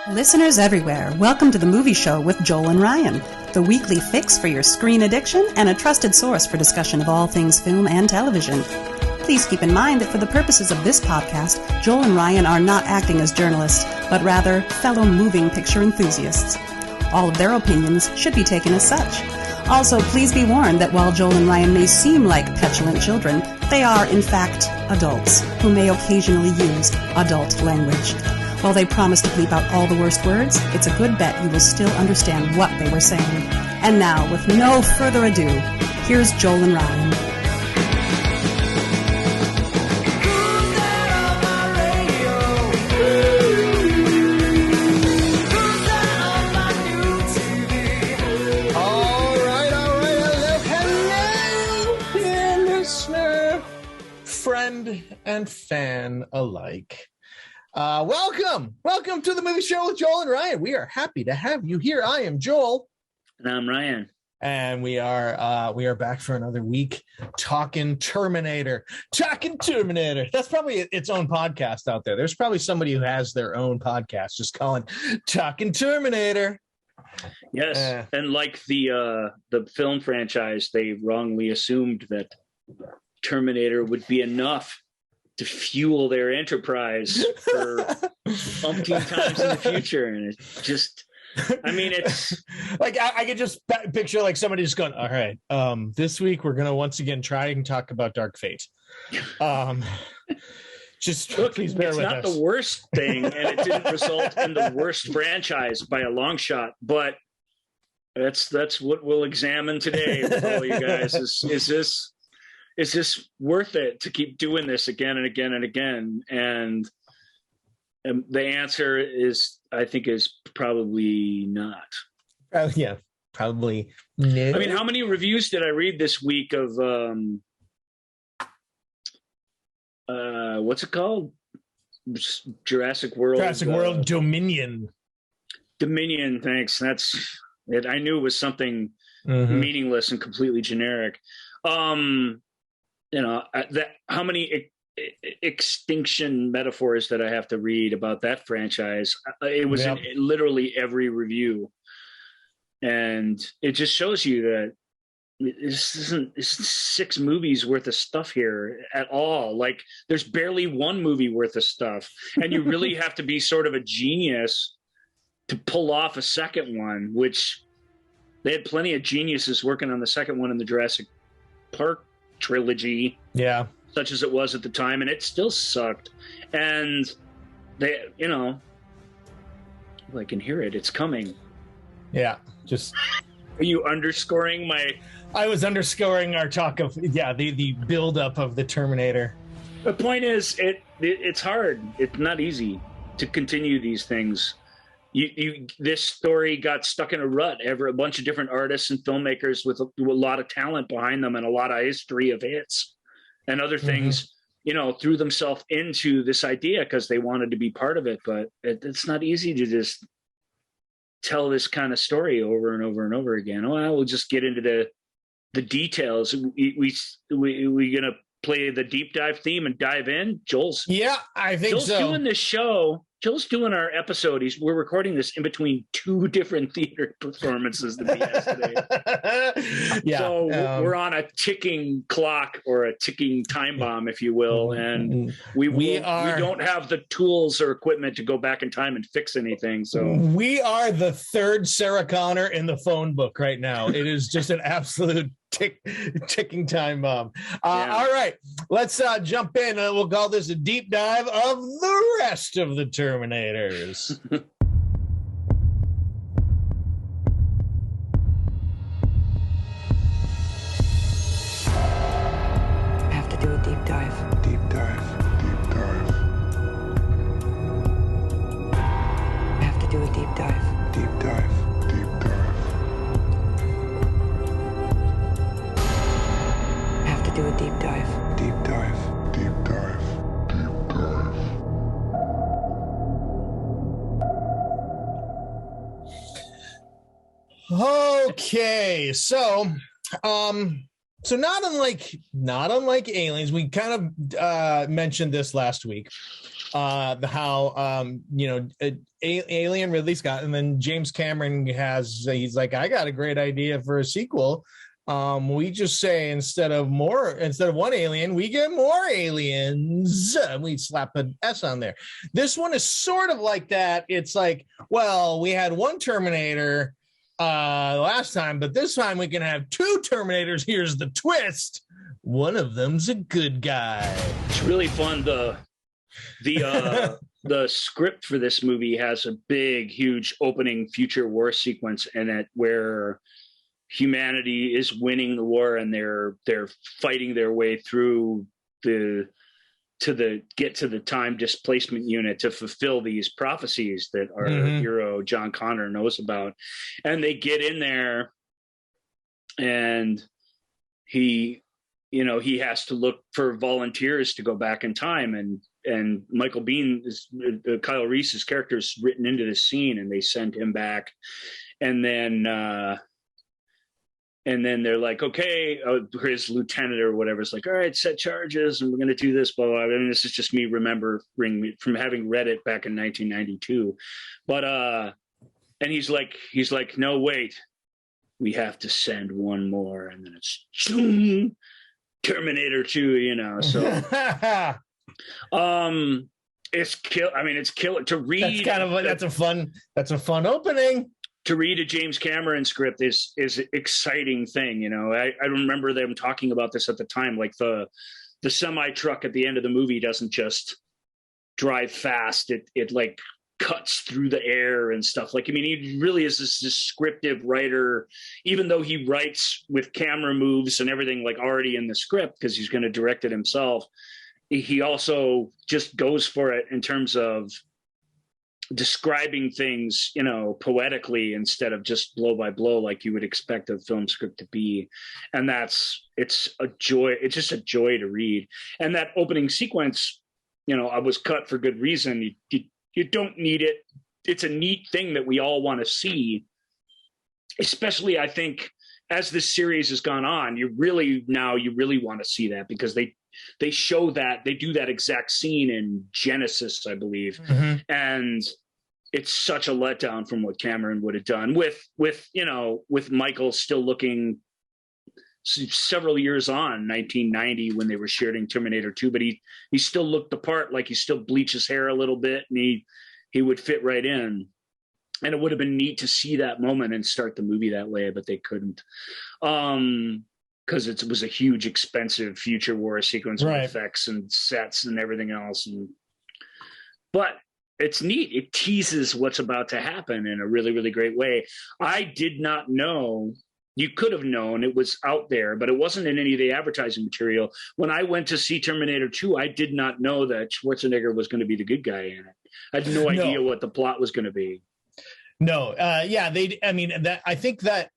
Listeners everywhere, welcome to the Movie Show with Joel and Ryan, the weekly fix for your screen addiction and a trusted source for discussion of all things film and television. Please keep in mind that for the purposes of this podcast, Joel and Ryan are not acting as journalists, but rather fellow moving picture enthusiasts. All of their opinions should be taken as such. Also, please be warned that while Joel and Ryan may seem like petulant children, they are, in fact, adults who may occasionally use adult language. While they promise to bleep out all the worst words, it's a good bet you will still understand what they were saying. And now, with no further ado, here's Joel and Ryan. And fan alike. Welcome to the Movie Show with Joel and Ryan. We are happy to have you here. I am Joel. And I'm Ryan. And we are back for another week talking Terminator. That's probably its own podcast out there. There's probably somebody who has their own podcast just calling Talking Terminator. Yes. And like the film franchise, they wrongly assumed that Terminator would be enough to fuel their enterprise for umpteen times in the future. And it's just, I mean, it's like, I could just picture like somebody just going, all right, this week we're going to once again try and talk about Dark Fate. Just look, please bear with us. It's not the worst thing, and it didn't result in the worst franchise by a long shot, but that's what we'll examine today with all you guys. Is this worth it to keep doing this again and again and again? And the answer is, I think, is probably not. Yeah, probably no. I mean, how many reviews did I read this week of what's it called? Jurassic World. Jurassic World Dominion. Dominion, thanks. That's it. I knew it was something meaningless and completely generic. How many extinction metaphors that I have to read about that franchise? It was in literally every review, and it just shows you that this isn't 6 movies worth of stuff here at all. Like, there's barely 1 movie worth of stuff, and you really have to be sort of a genius to pull off a second one. Which they had plenty of geniuses working on the second one in the Jurassic Park trilogy, such as it was at the time, and it still sucked. And they, I can hear it's coming. Just are you underscoring I was underscoring our talk of the build up of the Terminator. The point is, it's hard. It's not easy to continue these things. This story got stuck in a rut. A bunch of different artists and filmmakers with a lot of talent behind them and a lot of history of hits and other things, threw themselves into this idea because they wanted to be part of it. But it's not easy to just tell this kind of story over and over and over again. Well, we'll just get into the details. We gonna play the deep dive theme and dive in. I think Joel's doing this show. Joel's doing our episode. We're recording this in between 2 different theater performances that he has today. So we're on a ticking clock, or a ticking time bomb, if you will. And we don't have the tools or equipment to go back in time and fix anything. So we are the 3rd Sarah Connor in the phone book right now. It is just an absolute ticking time bomb. All right, let's jump in. We'll call this a deep dive of the rest of the Terminators. I have to do a deep dive. Deep dive. Deep dive. I have to do a deep dive. Deep dive. Deep dive. I have to do a deep dive. Deep dive. Deep dive. Deep dive. Okay, so So not unlike Aliens, we kind of mentioned this last week. How Alien Ridley Scott, and then James Cameron he's like, I got a great idea for a sequel. We just say instead of one alien, we get more aliens. We slap an S on there. This one is sort of like that. It's like, well, we had one Terminator last time, but this time we can have two Terminators. Here's the twist: one of them's a good guy. It's really fun. The script for this movie has a big, huge opening future war sequence in it where humanity is winning the war and they're fighting their way through to the time displacement unit to fulfill these prophecies that our hero John Connor knows about. And they get in there and he has to look for volunteers to go back in time, and Michael Biehn Kyle Reese's character is written into the scene, and they send him back, and then they're like, okay, his lieutenant or whatever is like, all right, set charges, and we're going to do this, blah, blah, blah. And this is just me remembering from having read it back in 1992. But and he's like, no, wait, we have to send one more, and then it's Terminator 2, so it's killer to read. That's a fun opening. To read a James Cameron script is an exciting thing. I remember them talking about this at the time, like the semi truck at the end of the movie doesn't just drive fast. It like cuts through the air and stuff. He really is this descriptive writer, even though he writes with camera moves and everything like already in the script because he's going to direct it himself. He also just goes for it in terms of describing things, poetically instead of just blow by blow like you would expect a film script to be. And it's a joy. It's just a joy to read. And that opening sequence, I was cut for good reason. You don't need it. It's a neat thing that we all want to see, especially I think as this series has gone on, you really want to see that because they show that they do that exact scene in Genesis, I believe. And it's such a letdown from what Cameron would have done with Michael still looking several years on 1990 when they were shooting Terminator 2, but he still looked the part, like he still bleached his hair a little bit and he would fit right in. And it would have been neat to see that moment and start the movie that way, but they couldn't. Because it was a huge, expensive future war sequence with effects and sets and everything else. But it's neat. It teases what's about to happen in a really, really great way. I did not know. You could have known it was out there, but it wasn't in any of the advertising material. When I went to see Terminator 2, I did not know that Schwarzenegger was going to be the good guy in it. I had no idea what the plot was going to be. No. I think that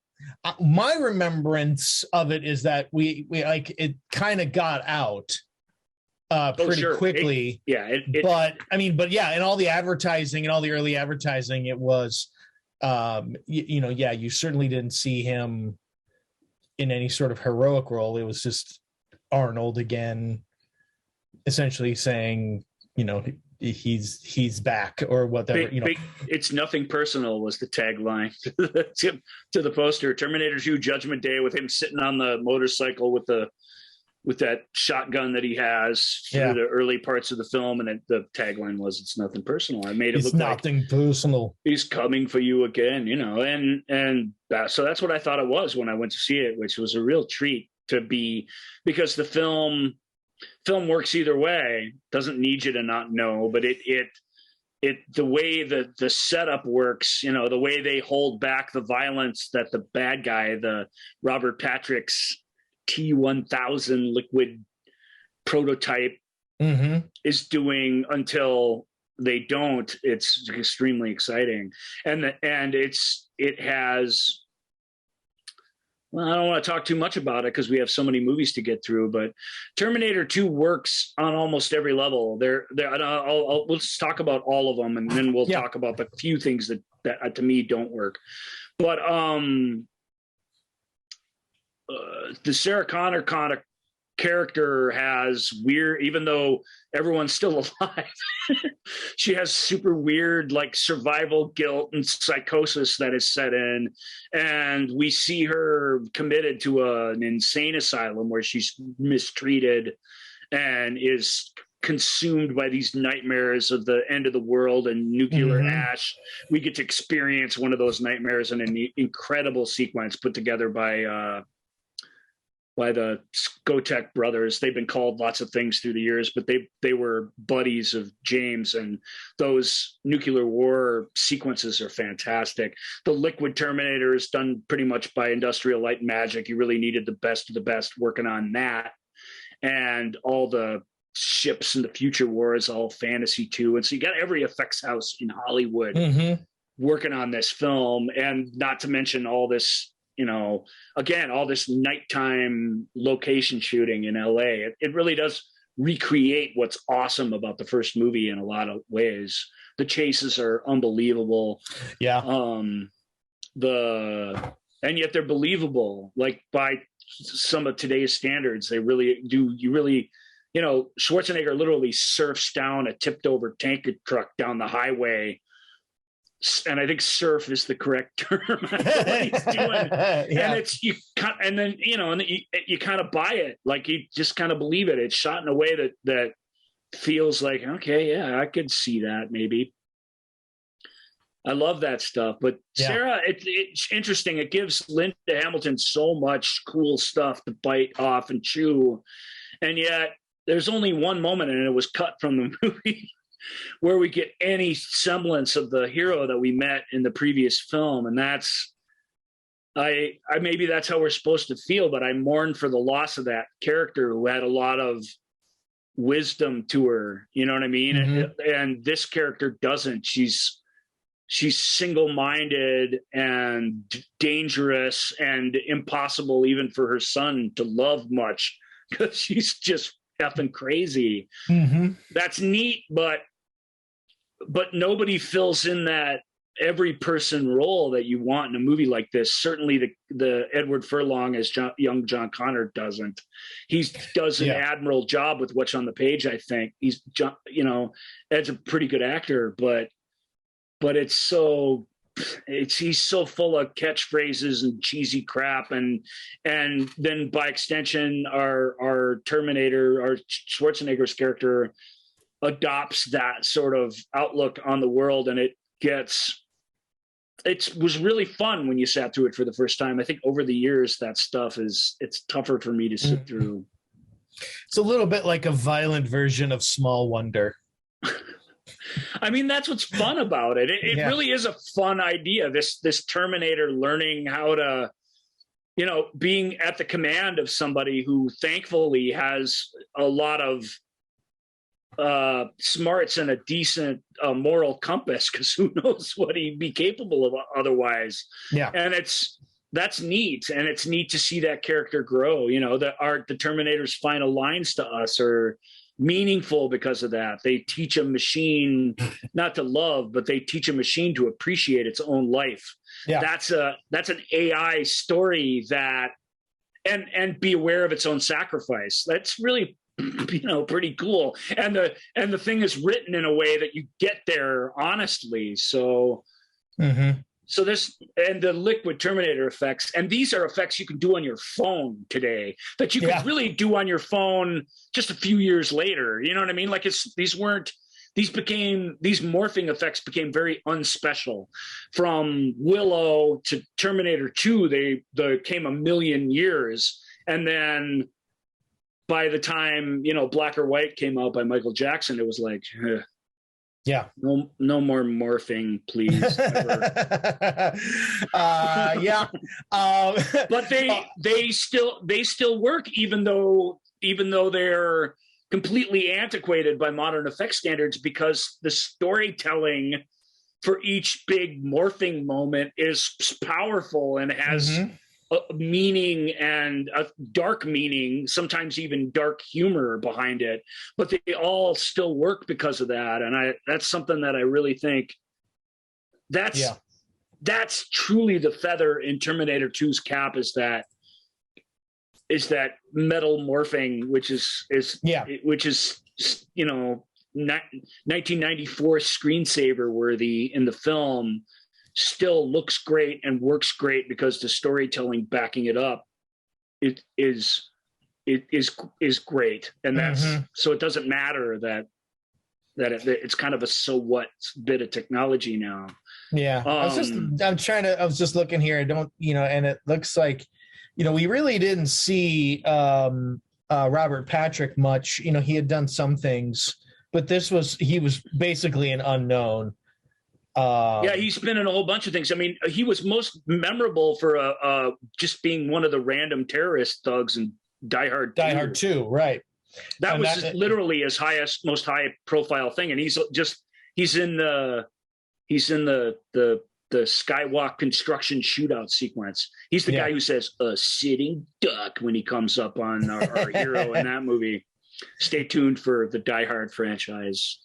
my remembrance of it is that we like it kind of got out pretty quickly. But in all the advertising and all the early advertising, it was, you certainly didn't see him in any sort of heroic role. It was just Arnold again, essentially saying, he's back or whatever. It's nothing personal was the tagline to the poster. Terminator 2 Judgment Day, with him sitting on the motorcycle with that shotgun that he has through the early parts of the film, and the tagline was, "It's nothing personal." I made it look nothing personal. He's coming for you again, so that's what I thought it was when I went to see it, which was a real treat to be, because the film works either way. Doesn't need you to not know, but it the way the setup works, the way they hold back the violence that the bad guy, the Robert Patrick's T-1000 liquid prototype is doing until they don't. It's extremely exciting. And it has, well, I don't want to talk too much about it because we have so many movies to get through, but Terminator 2 works on almost every level. We'll just talk about all of them, and then we'll talk about the few things that to me don't work. But the Sarah Connor kind of character has weird, even though everyone's still alive, she has super weird like survival guilt and psychosis that is set in, and we see her committed to an insane asylum where she's mistreated and is consumed by these nightmares of the end of the world and nuclear ash. We get to experience one of those nightmares in an incredible sequence put together by the Skotek brothers. They've been called lots of things through the years, but they were buddies of James, and those nuclear war sequences are fantastic. The Liquid Terminator is done pretty much by Industrial Light and Magic. You really needed the best of the best working on that. And all the ships in the future war is all fantasy too. And so you got every effects house in Hollywood working on this film, and not to mention all this, again, all this nighttime location shooting in LA. It really does recreate what's awesome about the first movie in a lot of ways. The chases are unbelievable. Yeah. And yet they're believable, like by some of today's standards. They really do. Schwarzenegger literally surfs down a tipped over tanker truck down the highway. And I think surf is the correct term. What he's doing. And it's, you kind of buy it. Like you just kind of believe it. It's shot in a way that feels like, okay, yeah, I could see that maybe. I love that stuff. But Sarah, it's interesting. It gives Linda Hamilton so much cool stuff to bite off and chew. And yet there's only one moment, and it was cut from the movie, where we get any semblance of the hero that we met in the previous film. And that's, I maybe that's how we're supposed to feel, but I mourn for the loss of that character who had a lot of wisdom to her. You know what I mean? And this character doesn't. She's single-minded and dangerous and impossible even for her son to love much, because she's just effing crazy. That's neat, but nobody fills in that every person role that you want in a movie like this. Certainly the Edward Furlong as young John Connor doesn't. He does an admirable job with what's on the page. I think he's, Ed's a pretty good actor, but he's so full of catchphrases and cheesy crap, and then by extension our Terminator, our Schwarzenegger's character, adopts that sort of outlook on the world, and it was really fun when you sat through it for the first time. I think over the years that stuff it's tougher for me to sit through. It's a little bit like a violent version of Small Wonder. I mean, that's what's fun about it. It really is a fun idea. This Terminator learning how to, being at the command of somebody who thankfully has a lot of smarts and a decent moral compass, because who knows what he'd be capable of otherwise. Yeah. And that's neat. And it's neat to see that character grow. The Terminator's final lines to us are meaningful because of that. They teach a machine not to love, but they teach a machine to appreciate its own life. Yeah. That's an AI story that, and be aware of its own sacrifice. That's really, pretty cool. And the thing is written in a way that you get there honestly. So, So this, and the Liquid Terminator effects, and these are effects you can do on your phone today that you could really do on your phone just a few years later. You know what I mean? Like these morphing effects became very unspecial. From Willow to Terminator 2, they came a million years. And then by the time, Black or White came out by Michael Jackson, it was like, no more morphing, please. But they still work, even though they're completely antiquated by modern effects standards, because the storytelling for each big morphing moment is powerful and has a meaning, and a dark meaning, sometimes even dark humor behind it, but they all still work because of that. And that's something that I really think that's truly the feather in Terminator 2's cap, is that is that metal morphing, which is 1994 screensaver worthy in the film, still looks great and works great because the storytelling backing it up is great. And that's so it doesn't matter that it's kind of a so what bit of technology now. Yeah. I was just looking here. I don't, and it looks like, we really didn't see Robert Patrick much. He had done some things, but he was basically an unknown. He's been in a whole bunch of things. I mean, he was most memorable for just being one of the random terrorist thugs in Die Hard 2, right? That was literally his most high profile thing, and he's in the Skywalk construction shootout sequence. He's the guy who says a sitting duck when he comes up on our hero in that movie. Stay tuned for the Die Hard franchise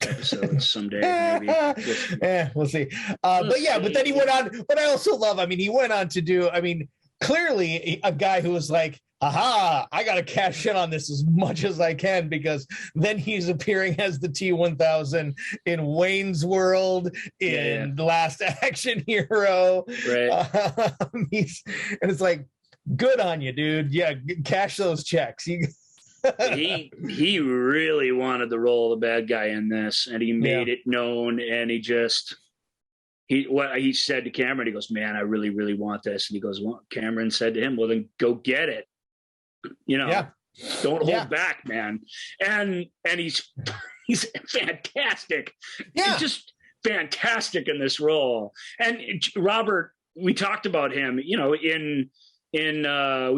episodes someday, maybe. We'll see. But then he went on. But I also love. I mean, he went on to do. I mean, clearly a guy who was like, "Aha! I got to cash in on this as much as I can," because then he's appearing as the T-1000 in Wayne's World, in The Last Action Hero. Right. And it's like, good on you, dude. Yeah, cash those checks. He really wanted the role of the bad guy in this, and he made it known. And he said to Cameron, he goes, "Man, I really, really want this." And he goes, "Well," Cameron said to him, "Well, then go get it. Don't hold back, man." And he's fantastic. Yeah, he's just fantastic in this role. And Robert, we talked about him, we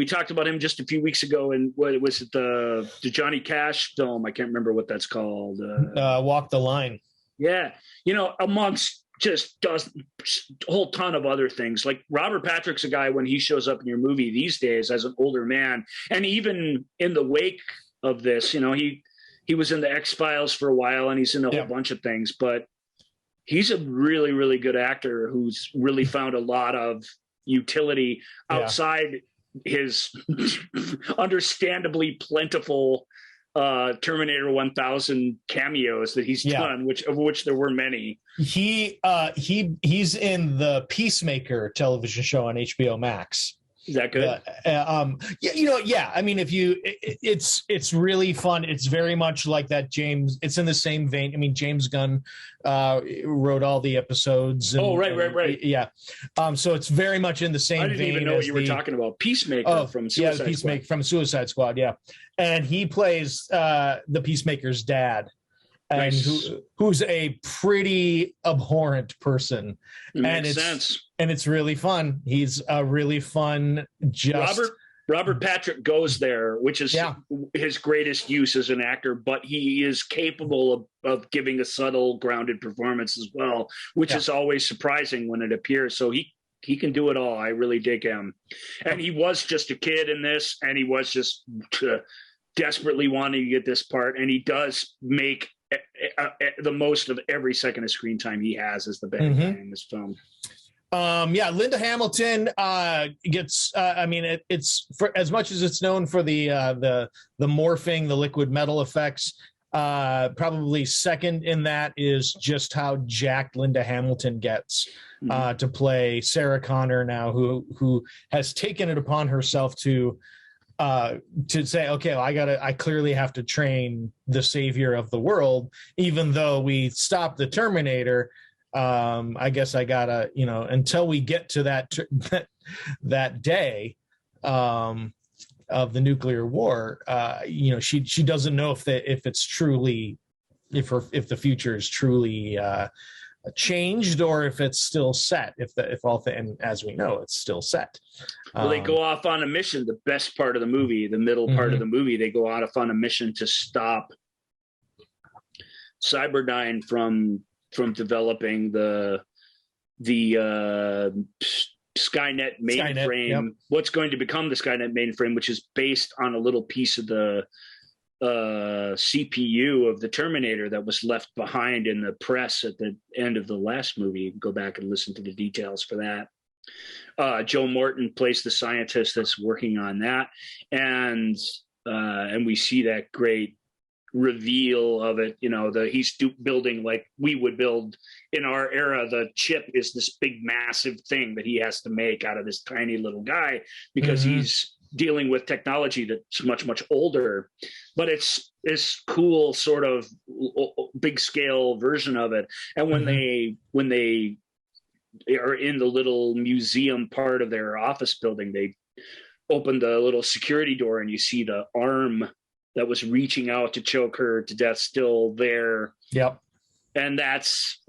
talked about him just a few weeks ago in what was it, the Johnny Cash film? I can't remember what that's called. Walk the Line. Yeah, amongst just does a whole ton of other things. Like Robert Patrick's a guy, when he shows up in your movie these days as an older man, and even in the wake of this, he was in the X-Files for a while, and he's in a whole bunch of things. But he's a really, really good actor who's really found a lot of utility outside his understandandly plentiful Terminator 1000 cameos that he's done, of which there were many. He's in the Peacemaker television show on HBO Max. Is that good? I mean, it's really fun. It's very much like that James. It's in the same vein. I mean, James Gunn wrote all the episodes. And, right. Yeah. So it's very much in the same vein. I didn't even know what you were talking about. Peacemaker from Suicide Squad. Peacemaker from Suicide Squad. Yeah, and he plays the Peacemaker's dad. And who's a pretty abhorrent person. Makes sense. And it's really fun. He's a really fun. Robert Patrick goes there, which is his greatest use as an actor, but he is capable of giving a subtle, grounded performance as well, which is always surprising when it appears. So he can do it all. I really dig him. And he was just a kid in this, and he was just desperately wanting to get this part, and he does make the most of every second of screen time he has as the bad guy in this film. Linda Hamilton gets. It's for as much as it's known for the morphing, the liquid metal effects. Probably second in that is just how jacked Linda Hamilton gets to play Sarah Connor now, who has taken it upon herself to say, okay, well, I clearly have to train the savior of the world, even though we stopped the Terminator. I guess I gotta, until we get to that day of the nuclear war, she doesn't know if the future is truly changed or if it's still set. And as we know, it's still set. Well, they go off on a mission. The best part of the movie, the middle part of the movie, they go off on a mission to stop Cyberdyne from developing the Skynet mainframe. What's going to become the Skynet mainframe, which is based on a little piece of the CPU of the Terminator that was left behind in the press at the end of the last movie. Go back and listen to the details for that. Joe Morton plays the scientist that's working on that, and we see that great reveal of it. He's building like we would build in our era. The chip is this big, massive thing that he has to make out of this tiny little guy because he's dealing with technology that's much, much older. But it's this cool sort of big scale version of it. And when they are in the little museum part of their office building, they open the little security door and you see the arm that was reaching out to choke her to death still there. Yep. And that's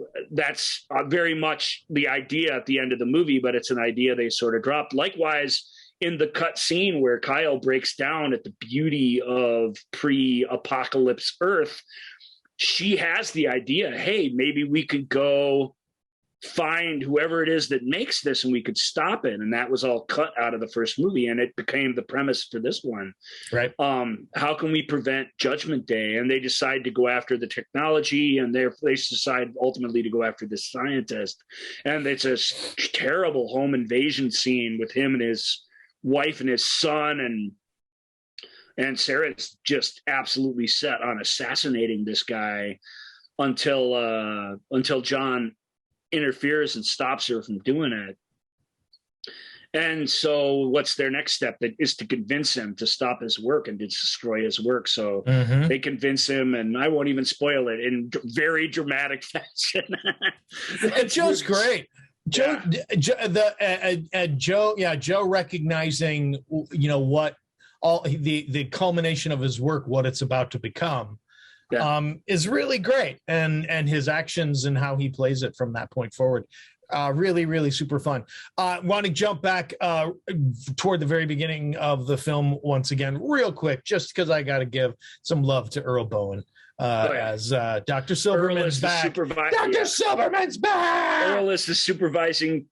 very much the idea at the end of the movie, but it's an idea they sort of dropped. Likewise, in the cut scene where Kyle breaks down at the beauty of pre-apocalypse Earth, she has the idea, hey, maybe we could go find whoever it is that makes this and we could stop it. And that was all cut out of the first movie, and it became the premise for this one. Right. How can we prevent Judgment Day? And they decide to go after the technology, and they decide ultimately to go after this scientist. And it's a terrible home invasion scene with him and his wife and his son, and Sarah's just absolutely set on assassinating this guy until John interferes and stops her from doing it. And so what's their next step? That is to convince him to stop his work and to destroy his work. So they convince him, and I won't even spoil it, in very dramatic fashion. And Joe's great. Joe, Joe recognizing, what all the culmination of his work, what it's about to become, is really great, and his actions and how he plays it from that point forward, really, really super fun. Want to jump back toward the very beginning of the film once again, real quick, just because I got to give some love to Earl Bowen. As Dr. Silverman's back. Dr. Silverman's back. Earl is the supervising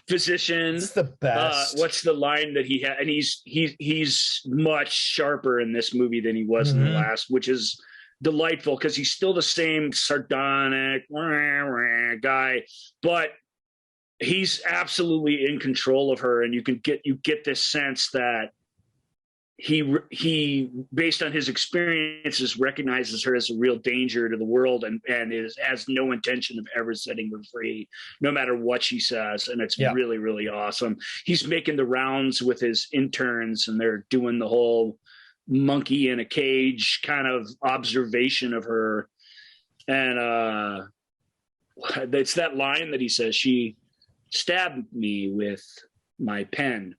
physician. It's the best. What's the line that he had? And he's much sharper in this movie than he was in the last, which is delightful because he's still the same sardonic guy, but he's absolutely in control of her, and you get this sense that he based on his experiences recognizes her as a real danger to the world, and has no intention of ever setting her free no matter what she says. And it's really, really awesome. He's making the rounds with his interns, and they're doing the whole monkey in a cage kind of observation of her. And it's that line that he says, she stabbed me with my pen.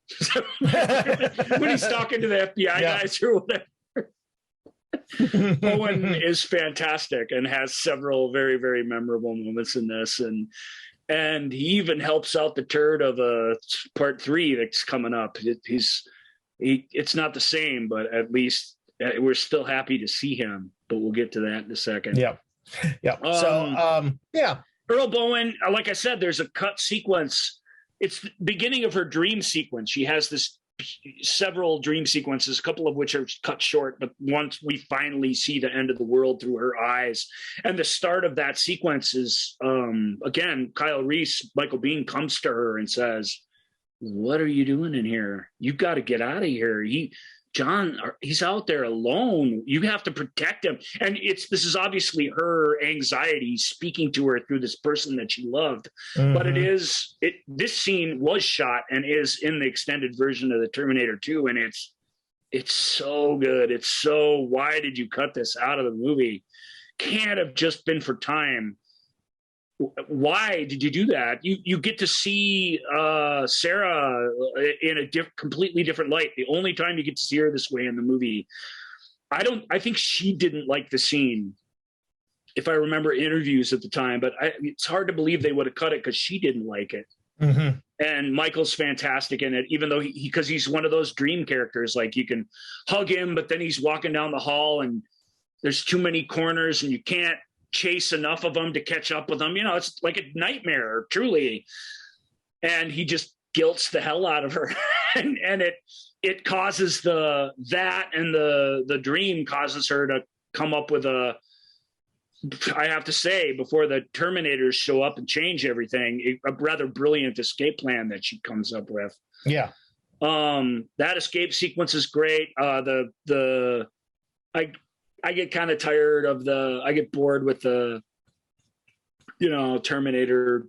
When he's talking to the FBI guys or whatever. Owen is fantastic and has several very, very memorable moments in this, and he even helps out the turd of part 3 that's coming up. It's not the same, but at least we're still happy to see him, but we'll get to that in a second. Earl Bowen, like I said, there's a cut sequence. It's the beginning of her dream sequence. She has several dream sequences, a couple of which are cut short, but once we finally see the end of the world through her eyes. And the start of that sequence is, again, Kyle Reese, Michael Biehn, comes to her and says, "What are you doing in here? You've got to get out of here. John, he's out there alone. You have to protect him." And this is obviously her anxiety speaking to her through this person that she loved. But this scene was shot and is in the extended version of the Terminator 2. And it's so good. It's so, why did you cut this out of the movie? Can't have just been for time. Why did you do that? You get to see Sarah in a completely different light. The only time you get to see her this way in the movie. I think she didn't like the scene, if I remember interviews at the time, but it's hard to believe they would have cut it because she didn't like it. And Michael's fantastic in it, even though because he's one of those dream characters, like you can hug him, but then he's walking down the hall and there's too many corners and you can't chase enough of them to catch up with them. It's like a nightmare, truly. And he just guilts the hell out of her. and it causes the dream causes her to come up with a I have to say, before the Terminators show up and change everything, a rather brilliant escape plan that she comes up with. Yeah. That escape sequence is great. I get kind of tired of I get bored with the, Terminator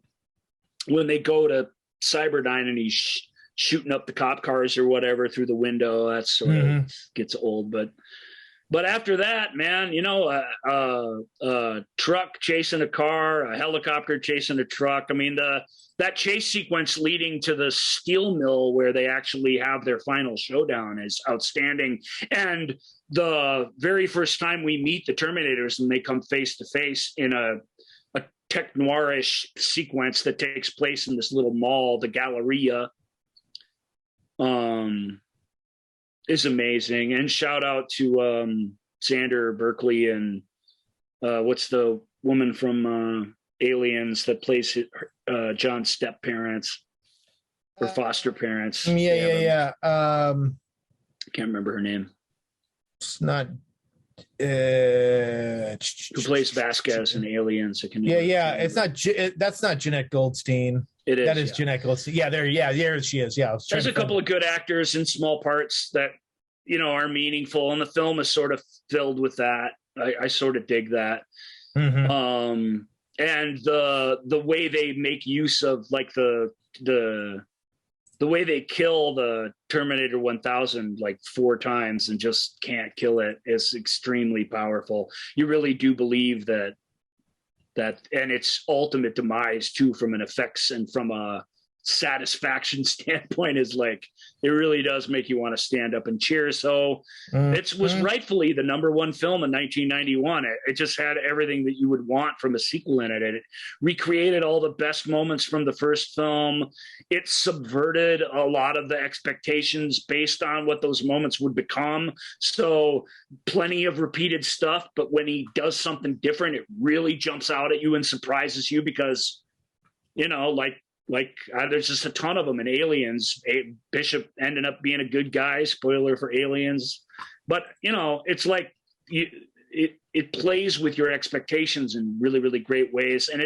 when they go to Cyberdyne and he's shooting up the cop cars or whatever through the window. That sort of gets old, but after that, man, a truck chasing a car, a helicopter chasing a truck. I mean, that chase sequence leading to the steel mill where they actually have their final showdown is outstanding. And the very first time we meet the Terminators and they come face to face in a tech noirish sequence that takes place in this little mall, the Galleria, is amazing. And shout out to Xander Berkeley and what's the woman from Aliens that plays John's step parents or foster parents. Yeah. I can't remember her name. It's not who plays Vasquez in Aliens. It's not that's not Jeanette Goldstein. It is. That is Jeanette Goldstein. There she is. Yeah. There's a couple of good actors in small parts that, are meaningful. And the film is sort of filled with that. I sort of dig that. Mm-hmm. And the way they make use of like the way they kill the Terminator 1000 like 4 times and just can't kill it is extremely powerful. You really do believe that and its ultimate demise too, from an effects and from a satisfaction standpoint, is like, it really does make you want to stand up and cheer. So it was rightfully the #1 film in 1991. It just had everything that you would want from a sequel in it. It recreated all the best moments from the first film. It subverted a lot of the expectations based on what those moments would become. So plenty of repeated stuff, but when he does something different, it really jumps out at you and surprises you because, there's just a ton of them in Aliens. Bishop ended up being a good guy. Spoiler for Aliens, but it's like it plays with your expectations in really, really great ways, and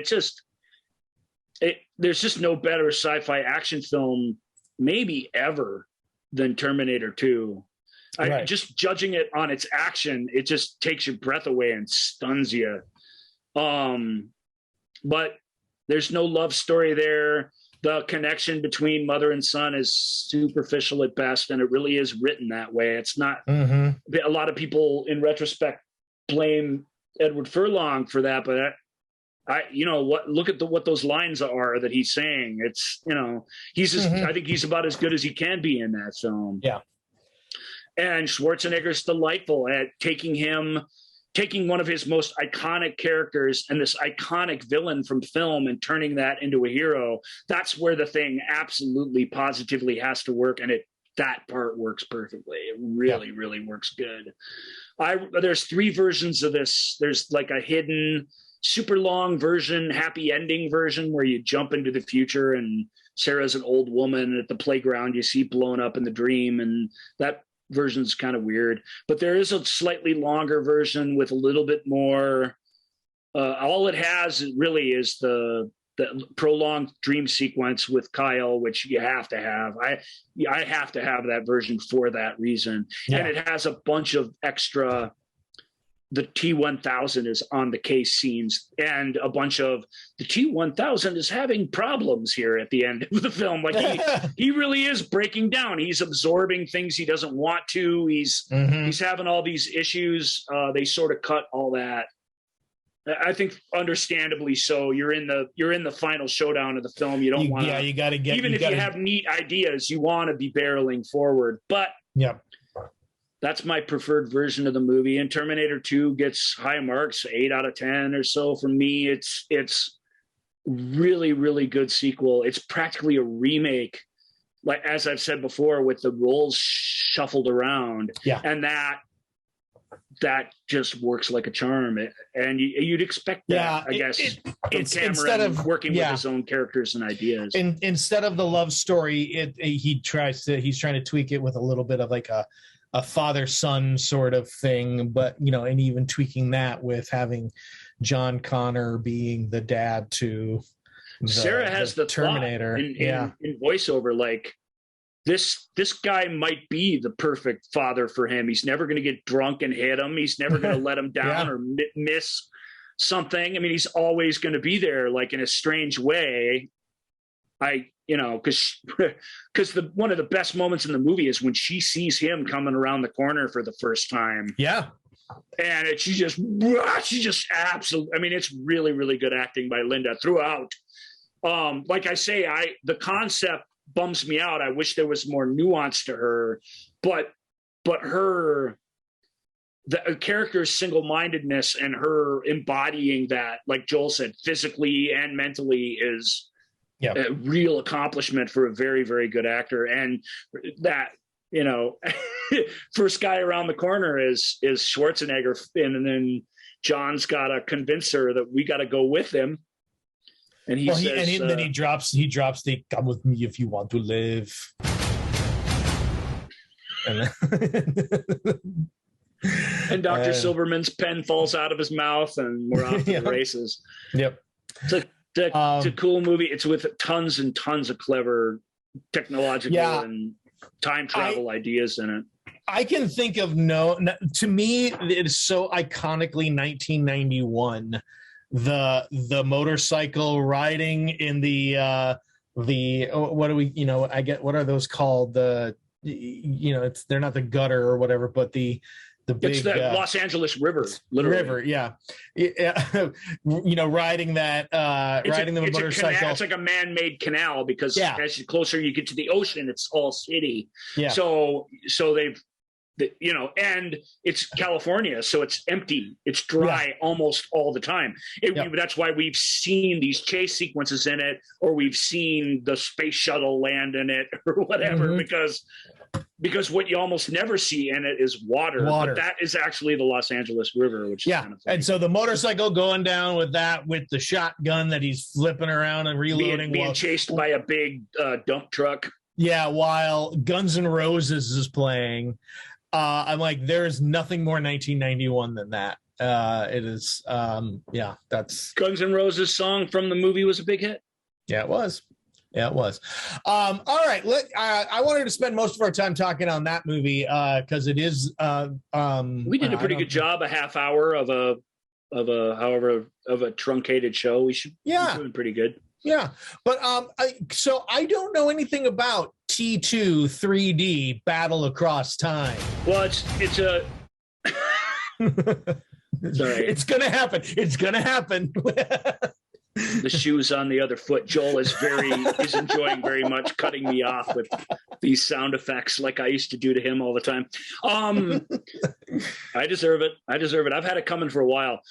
there's just no better sci-fi action film maybe ever than Terminator 2. Right. Just judging it on its action, it just takes your breath away and stuns you. But there's no love story there. The connection between mother and son is superficial at best, and it really is written that way. It's not. A lot of people, in retrospect, blame Edward Furlong for that, but look at what those lines are that he's saying. It's I think he's about as good as he can be in that film. Yeah. And Schwarzenegger's delightful at taking one of his most iconic characters and this iconic villain from film and turning that into a hero. That's where the thing absolutely positively has to work. And that part works perfectly. It really, really works good. There's 3 versions of this. There's like a hidden super long version, happy ending version where you jump into the future and Sarah's an old woman at the playground you see blown up in the dream. And that version's kind of weird, but there is a slightly longer version with a little bit more. All it has really is the prolonged dream sequence with Kyle, which you have to have. I have to have that version for that reason. And it has a bunch of extra. The T-1000 is on the case scenes, and a bunch of the T-1000 is having problems here at the end of the film. Like he really is breaking down. He's absorbing things he doesn't want to. He's having all these issues. They sort of cut all that. I think understandably so. You're in the final showdown of the film. You don't want to. Yeah, you got to get. Even if you have neat ideas, you want to be barreling forward. But that's my preferred version of the movie. And Terminator 2 gets high marks, 8 out of 10 or so. For me, it's really, really good sequel. It's practically a remake, like as I've said before, with the roles shuffled around. Yeah. And that just works like a charm. And you'd expect that, I guess, it's instead of working with his own characters and ideas. Instead of the love story, he's trying to tweak it with a little bit of like a father-son sort of thing, but and even tweaking that with having John Connor being the dad to Sarah has the Terminator. In voiceover, like this guy might be the perfect father for him. He's never going to get drunk and hit him. He's never going to let him down or miss something. I mean, he's always going to be there, like in a strange way. Because one of the best moments in the movie is when she sees him coming around the corner for the first time. Yeah. And she just absolutely, I mean, it's really, really good acting by Linda throughout. Like I say, the concept bums me out. I wish there was more nuance to her, but the character's single-mindedness and her embodying that, like Joel said, physically and mentally is a real accomplishment for a very, very good actor. And that, first guy around the corner is Schwarzenegger, and then John's got to convince her that we got to go with him. And then he drops the "come with me if you want to live." And Dr. Silverman's pen falls out of his mouth, and we're off to the races. Yep. It's a cool movie. It's with tons and tons of clever technological and time travel ideas in it. I can think of to me, it is so iconically 1991. The motorcycle riding in what do we, what are those called? They're not the gutter or whatever, but the big, it's the Los Angeles River, literally. River, yeah. Riding that, riding the motorcycle. It's like a man-made canal because as you closer you get to the ocean, it's all city. Yeah. So they've, and it's California, so it's empty. It's dry almost all the time. That's why we've seen these chase sequences in it, or we've seen the space shuttle land in it, or whatever, because what you almost never see in it is water. But that is actually the Los Angeles River, which is kind of funny. And so the motorcycle going down with the shotgun that he's flipping around and reloading, being chased by a big dump truck. Yeah, while Guns N' Roses is playing. I'm like, there is nothing more 1991 than that. It is, that's Guns N' Roses song from the movie was a big hit. Yeah, it was. All right. I wanted to spend most of our time talking on that movie because it is. We did a pretty good job. A half hour of a truncated show. We should. be doing pretty good. Yeah, but so I don't know anything about T2 3D Battle Across Time. Well, it's a. Sorry. It's gonna happen. It's gonna happen. The shoes on the other foot. Joel is enjoying very much cutting me off with these sound effects like I used to do to him all the time. I deserve it. I've had it coming for a while.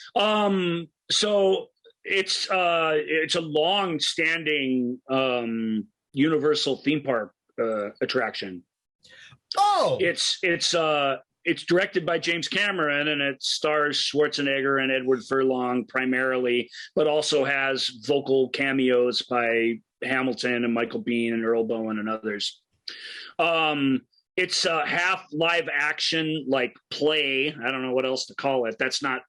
So it's a long-standing Universal theme park attraction. Oh, it's directed by James Cameron, and it stars Schwarzenegger and Edward Furlong primarily, but also has vocal cameos by Hamilton and Michael Biehn and Earl Bowen and others. It's a half live action, like play. I don't know what else to call it. That's not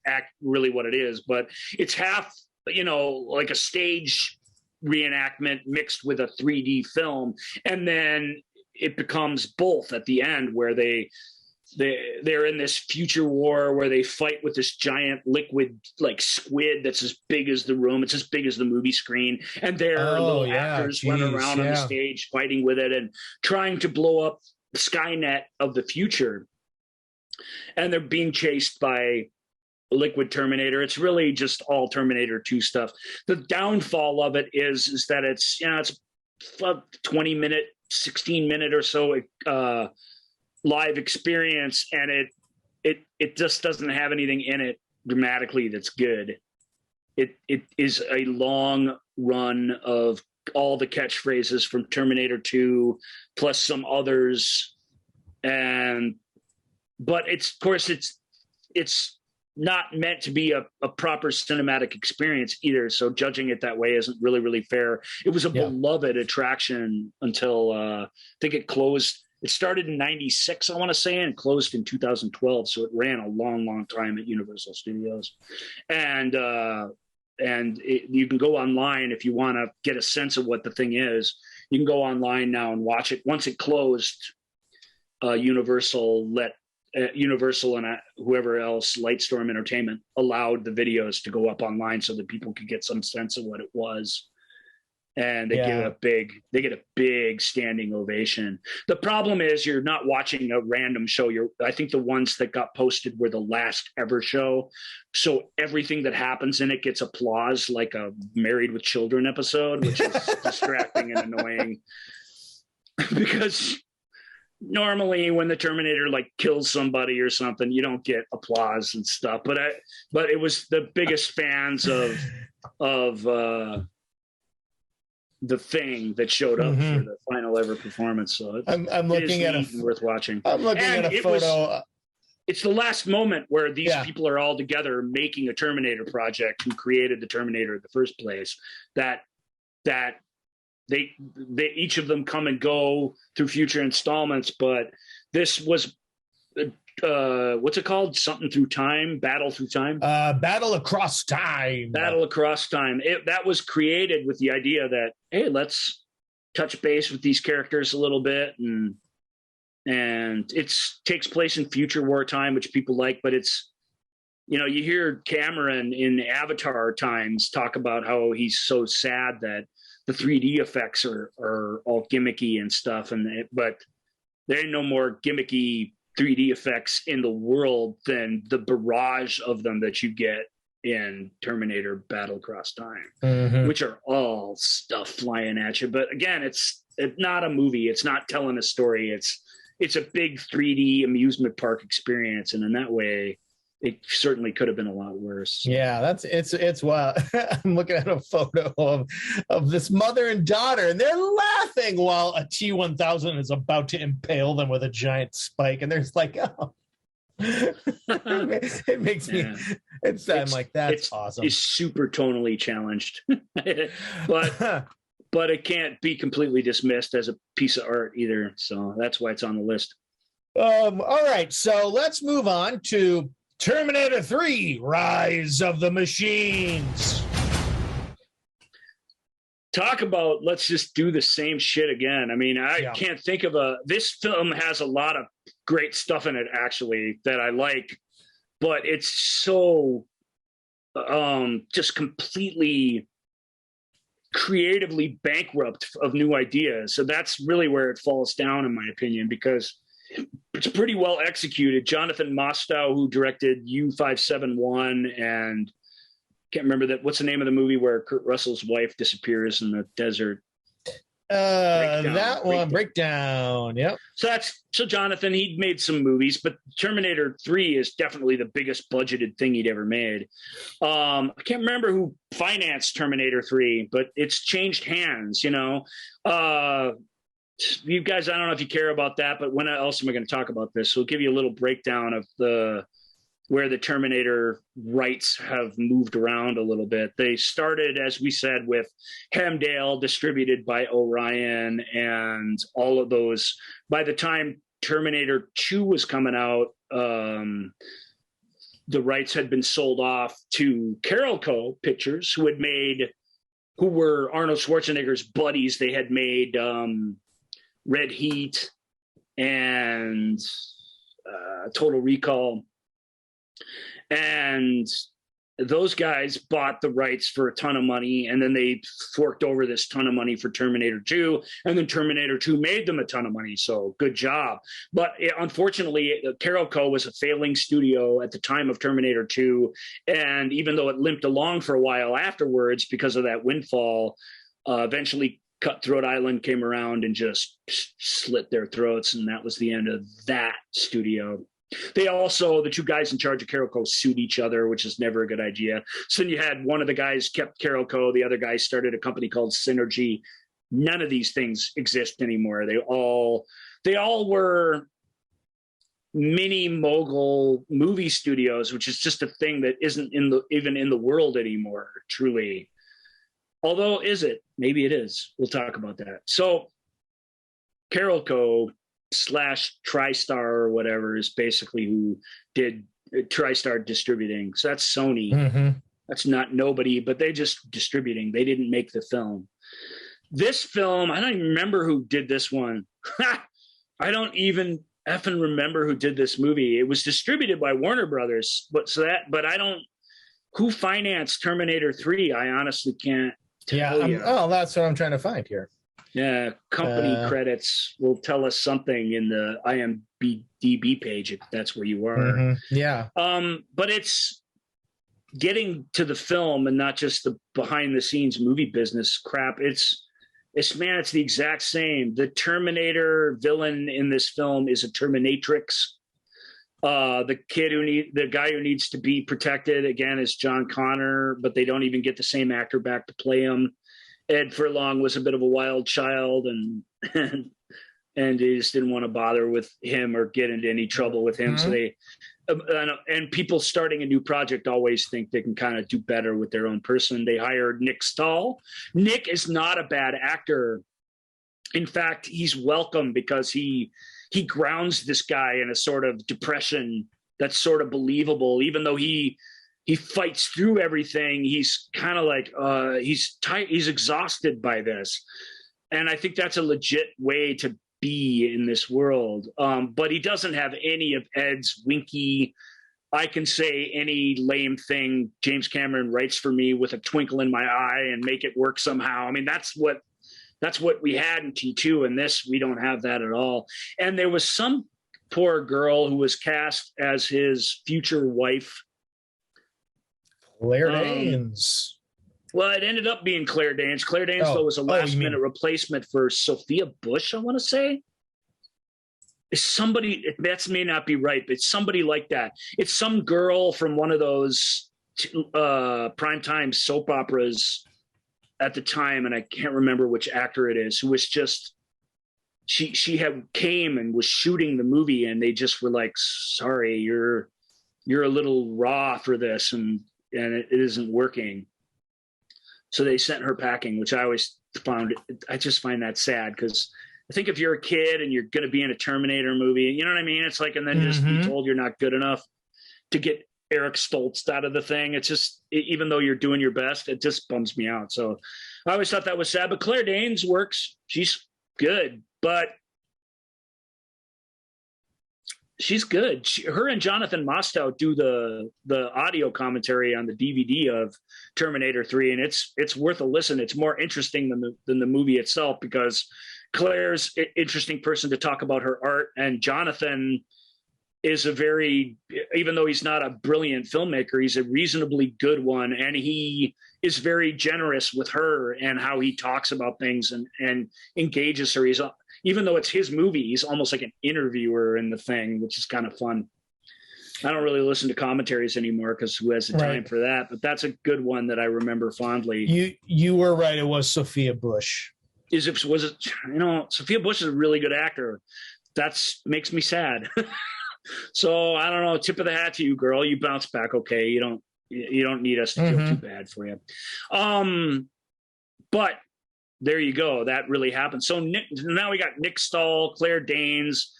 really what it is, but it's half, like a stage reenactment mixed with a 3D film. And then it becomes both at the end, where they're in this future war where they fight with this giant liquid like squid that's as big as the room. It's as big as the movie screen. And little actors running around on the stage fighting with it and trying to blow up Skynet of the future. And they're being chased by Liquid Terminator. It's really just all Terminator 2 stuff. The downfall of it is that it's a 20-minute, 16-minute or so live experience, and it just doesn't have anything in it dramatically that's good. It is a long run of all the catchphrases from Terminator 2 plus some others, but it's not meant to be a proper cinematic experience either, so judging it that way isn't really fair. It was a beloved attraction until I think it closed It started in 96, I want to say, and closed in 2012. So it ran a long, long time at Universal Studios. And you can go online if you want to get a sense of what the thing is. You can go online now and watch it. Once it closed, Universal and whoever else, Lightstorm Entertainment, allowed the videos to go up online so that people could get some sense of what it was. And they get a big standing ovation. The problem is you're not watching a random show. I think the ones that got posted were the last ever show. So everything that happens in it gets applause, like a Married with Children episode, which is distracting and annoying. Because normally when the Terminator like kills somebody or something, you don't get applause and stuff. But it was the biggest fans of the Thing that showed up for the final ever performance. So I'm looking at worth watching. I'm looking at a photo. It's the last moment where these people are all together making a Terminator project who created the Terminator in the first place. That they each of them come and go through future installments, but this was what's it called? Something through time, Battle Through Time. Battle Across Time. Battle Across Time. That was created with the idea that, hey, let's touch base with these characters a little bit, and it takes place in future wartime, which people like, but it's, you hear Cameron in Avatar times talk about how he's so sad that the 3D effects are all gimmicky and stuff, but there ain't no more gimmicky 3D effects in the world than the barrage of them that you get in Terminator Battle Across Time, which are all stuff flying at you. But again, it's not a movie. It's not telling a story. It's a big 3D amusement park experience. And in that way, it certainly could have been a lot worse. Yeah, it's wild. I'm looking at a photo of this mother and daughter, and they're laughing while a T-1000 is about to impale them with a giant spike, and there's like, oh. It makes me. I'm like, that's awesome. It's super tonally challenged, but it can't be completely dismissed as a piece of art either. So that's why it's on the list. All right, so let's move on to Terminator 3, Rise of the Machines. Talk about, let's just do the same shit again. I mean, I can't think of this film has a lot of great stuff in it, actually, that I like, but it's so just completely creatively bankrupt of new ideas. So that's really where it falls down, in my opinion, because it's pretty well executed. Jonathan Mostow, who directed U-571 and can't remember that. What's the name of the movie where Kurt Russell's wife disappears in the desert? Breakdown. Yep. So Jonathan, he'd made some movies, but Terminator 3 is definitely the biggest budgeted thing he'd ever made. I can't remember who financed Terminator 3, but it's changed hands, you guys, I don't know if you care about that, but when else am I going to talk about this? So we'll give you a little breakdown of where the Terminator rights have moved around a little bit. They started, as we said, with Hemdale, distributed by Orion, and all of those. By the time Terminator 2 was coming out, the rights had been sold off to Carolco Pictures, who were Arnold Schwarzenegger's buddies. They had made Red Heat and Total Recall. And those guys bought the rights for a ton of money, and then they forked over this ton of money for Terminator 2, and then Terminator 2 made them a ton of money, so good job. But unfortunately, Carolco was a failing studio at the time of Terminator 2, and even though it limped along for a while afterwards because of that windfall, eventually Cutthroat Island came around and just slit their throats, and that was the end of that studio. They also, the two guys in charge of Carolco, sued each other, which is never a good idea. So then you had one of the guys kept Carolco, the other guy started a company called Synergy. None of these things exist anymore. They all were mini mogul movie studios, which is just a thing that isn't even in the world anymore, truly. Although, is it? Maybe it is. We'll talk about that. So Carolco slash TriStar or whatever is basically who did TriStar distributing. So that's Sony. Mm-hmm. That's not nobody, but they just distributing. They didn't make the film. This film, I don't even remember who did this one. I don't even effing remember who did this movie. It was distributed by Warner Brothers, but I don't. Who financed Terminator 3? I honestly can't tell you. Oh, that's what I'm trying to find here. Yeah, company credits will tell us something in the IMDb page if that's where you are. Mm-hmm. Yeah. But it's getting to the film and not just the behind the scenes movie business crap. It's the exact same. The Terminator villain in this film is a Terminatrix. The guy who needs to be protected again is John Connor, but they don't even get the same actor back to play him. Ed Furlong was a bit of a wild child, and they just didn't want to bother with him or get into any trouble with him. Mm-hmm. So and people starting a new project always think they can kind of do better with their own person. They hired Nick Stahl. Nick is not a bad actor. In fact, he's welcome because he grounds this guy in a sort of depression that's sort of believable, even though he fights through everything. He's kind of like he's exhausted by this, and I think that's a legit way to be in this world. But he doesn't have any of Ed's winky, I can say any lame thing James Cameron writes for me with a twinkle in my eye and make it work somehow. I mean, that's what we had in T2, and this, we don't have that at all. And there was some poor girl who was cast as his future wife. Claire Danes. Well, it ended up being Claire Danes. Claire Danes, though, was a last-minute replacement for Sophia Bush, I want to say. It's somebody, that may not be right, but it's somebody like that. It's some girl from one of those primetime soap operas at the time, and I can't remember which actor it is, who was just, she had came and was shooting the movie, and they just were like, sorry, you're a little raw for this, and it isn't working. So they sent her packing, which I always found, I just find that sad, because I think if you're a kid and you're going to be in a Terminator movie, you know what I mean? It's like, and then just be told you're not good enough to get Eric Stoltz out of the thing. It's just, even though you're doing your best, it just bums me out. So I always thought that was sad, but Claire Danes works. She's good, but she's good. Her and Jonathan Mostow do the audio commentary on the DVD of Terminator 3, and it's worth a listen. It's more interesting than the movie itself, because Claire's an interesting person to talk about her art, and Jonathan is even though he's not a brilliant filmmaker, he's a reasonably good one, and he is very generous with her and how he talks about things and engages her. Even though it's his movie, he's almost like an interviewer in the thing, which is kind of fun. I don't really listen to commentaries anymore, because who has the time for that? But that's a good one that I remember fondly. You were right. It was Sophia Bush. Was it? Sophia Bush is a really good actor. That's makes me sad. So I don't know. Tip of the hat to you, girl. You bounce back okay. You don't need us to feel too bad for you. But there you go. That really happened. So now we got Nick Stahl, Claire Danes,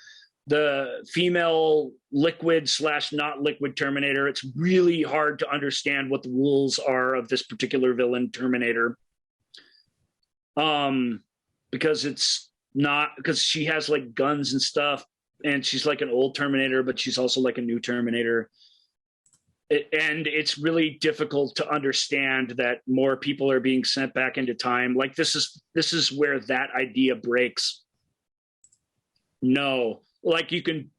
the female liquid/not liquid Terminator. It's really hard to understand what the rules are of this particular villain Terminator. Because she has like guns and stuff, and she's like an old Terminator, but she's also like a new Terminator. And it's really difficult to understand that more people are being sent back into time. Like this is where that idea breaks. No, like you can,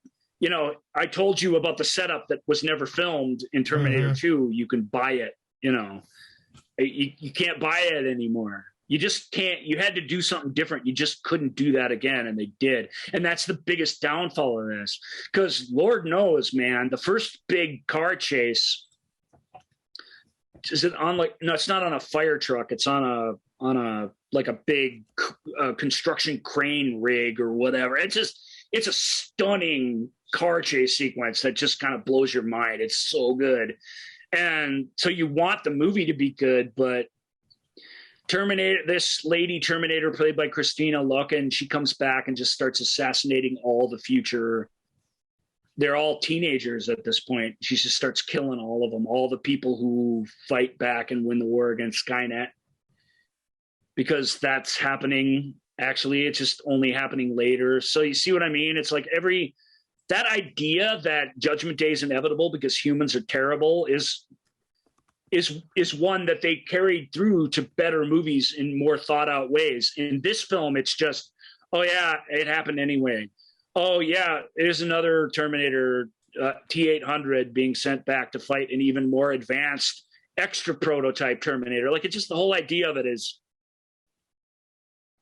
I told you about the setup that was never filmed in Terminator 2. You can buy it, you can't buy it anymore. You just can't. You had to do something different. You just couldn't do that again, and they did. And that's the biggest downfall of this, because Lord knows, man, the first big car chase, is it on no, it's not on a fire truck. It's on a like a big construction crane rig or whatever. It's a stunning car chase sequence that just kind of blows your mind. It's so good. And so you want the movie to be good, but This lady Terminator, played by Christina Loken, she comes back and just starts assassinating all the future. They're all teenagers at this point. She just starts killing all of them, all the people who fight back and win the war against Skynet. Because that's happening. Actually, it's just only happening later. So you see what I mean? It's like that idea that Judgment Day is inevitable because humans are terrible is one that they carried through to better movies in more thought out ways. In this film, it's just, oh yeah, it happened anyway. Oh yeah, there's another Terminator T-800 being sent back to fight an even more advanced extra prototype Terminator. Like, it's just the whole idea of it is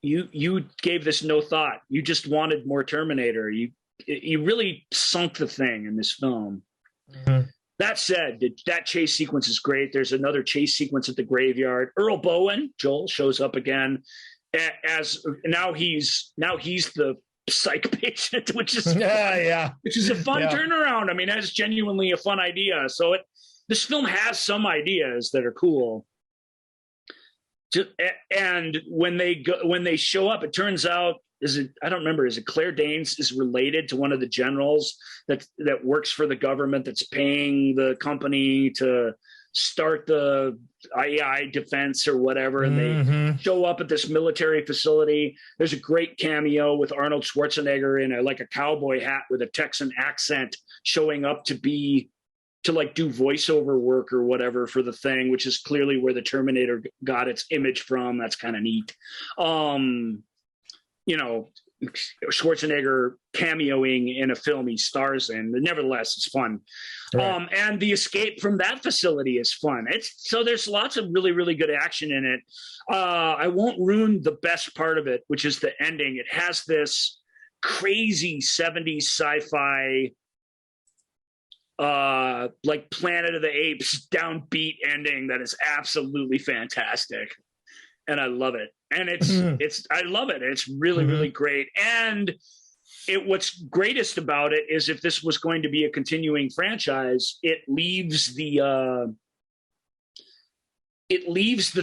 you gave this no thought. You just wanted more Terminator. You really sunk the thing in this film. Mm-hmm. That said, that chase sequence is great. There's another chase sequence at the graveyard. Earl Bowen, Joel, shows up again as now he's the psych patient, which is which is a fun turnaround. I mean, that's genuinely a fun idea. So this film has some ideas that are cool. And when they show up, it turns out, I don't remember, is it Claire Danes is related to one of the generals that works for the government that's paying the company to start the AI defense or whatever. And they show up at this military facility. There's a great cameo with Arnold Schwarzenegger in a cowboy hat with a Texan accent showing up to do voiceover work or whatever for the thing, which is clearly where the Terminator got its image from. That's kind of neat. Schwarzenegger cameoing in a film he stars in, but nevertheless, it's fun. Right. And the escape from that facility is fun. So there's lots of really, really good action in it. I won't ruin the best part of it, which is the ending. It has this crazy 70s sci-fi, like Planet of the Apes downbeat ending that is absolutely fantastic. And I love it. And I love it. It's really, really great. And what's greatest about it is if this was going to be a continuing franchise, it leaves the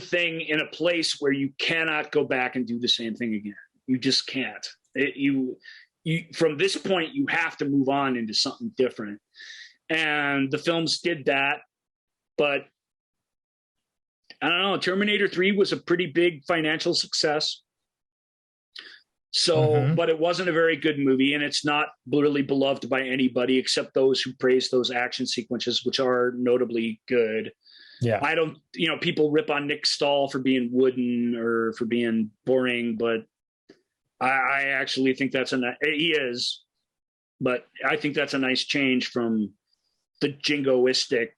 thing in a place where you cannot go back and do the same thing again. You just can't. You from this point, you have to move on into something different. And the films did that, but I don't know. Terminator 3 was a pretty big financial success. So, but it wasn't a very good movie, and it's not really beloved by anybody except those who praise those action sequences, which are notably good. Yeah. I don't, people rip on Nick Stahl for being wooden or for being boring, but I actually think he is, but I think that's a nice change from the jingoistic,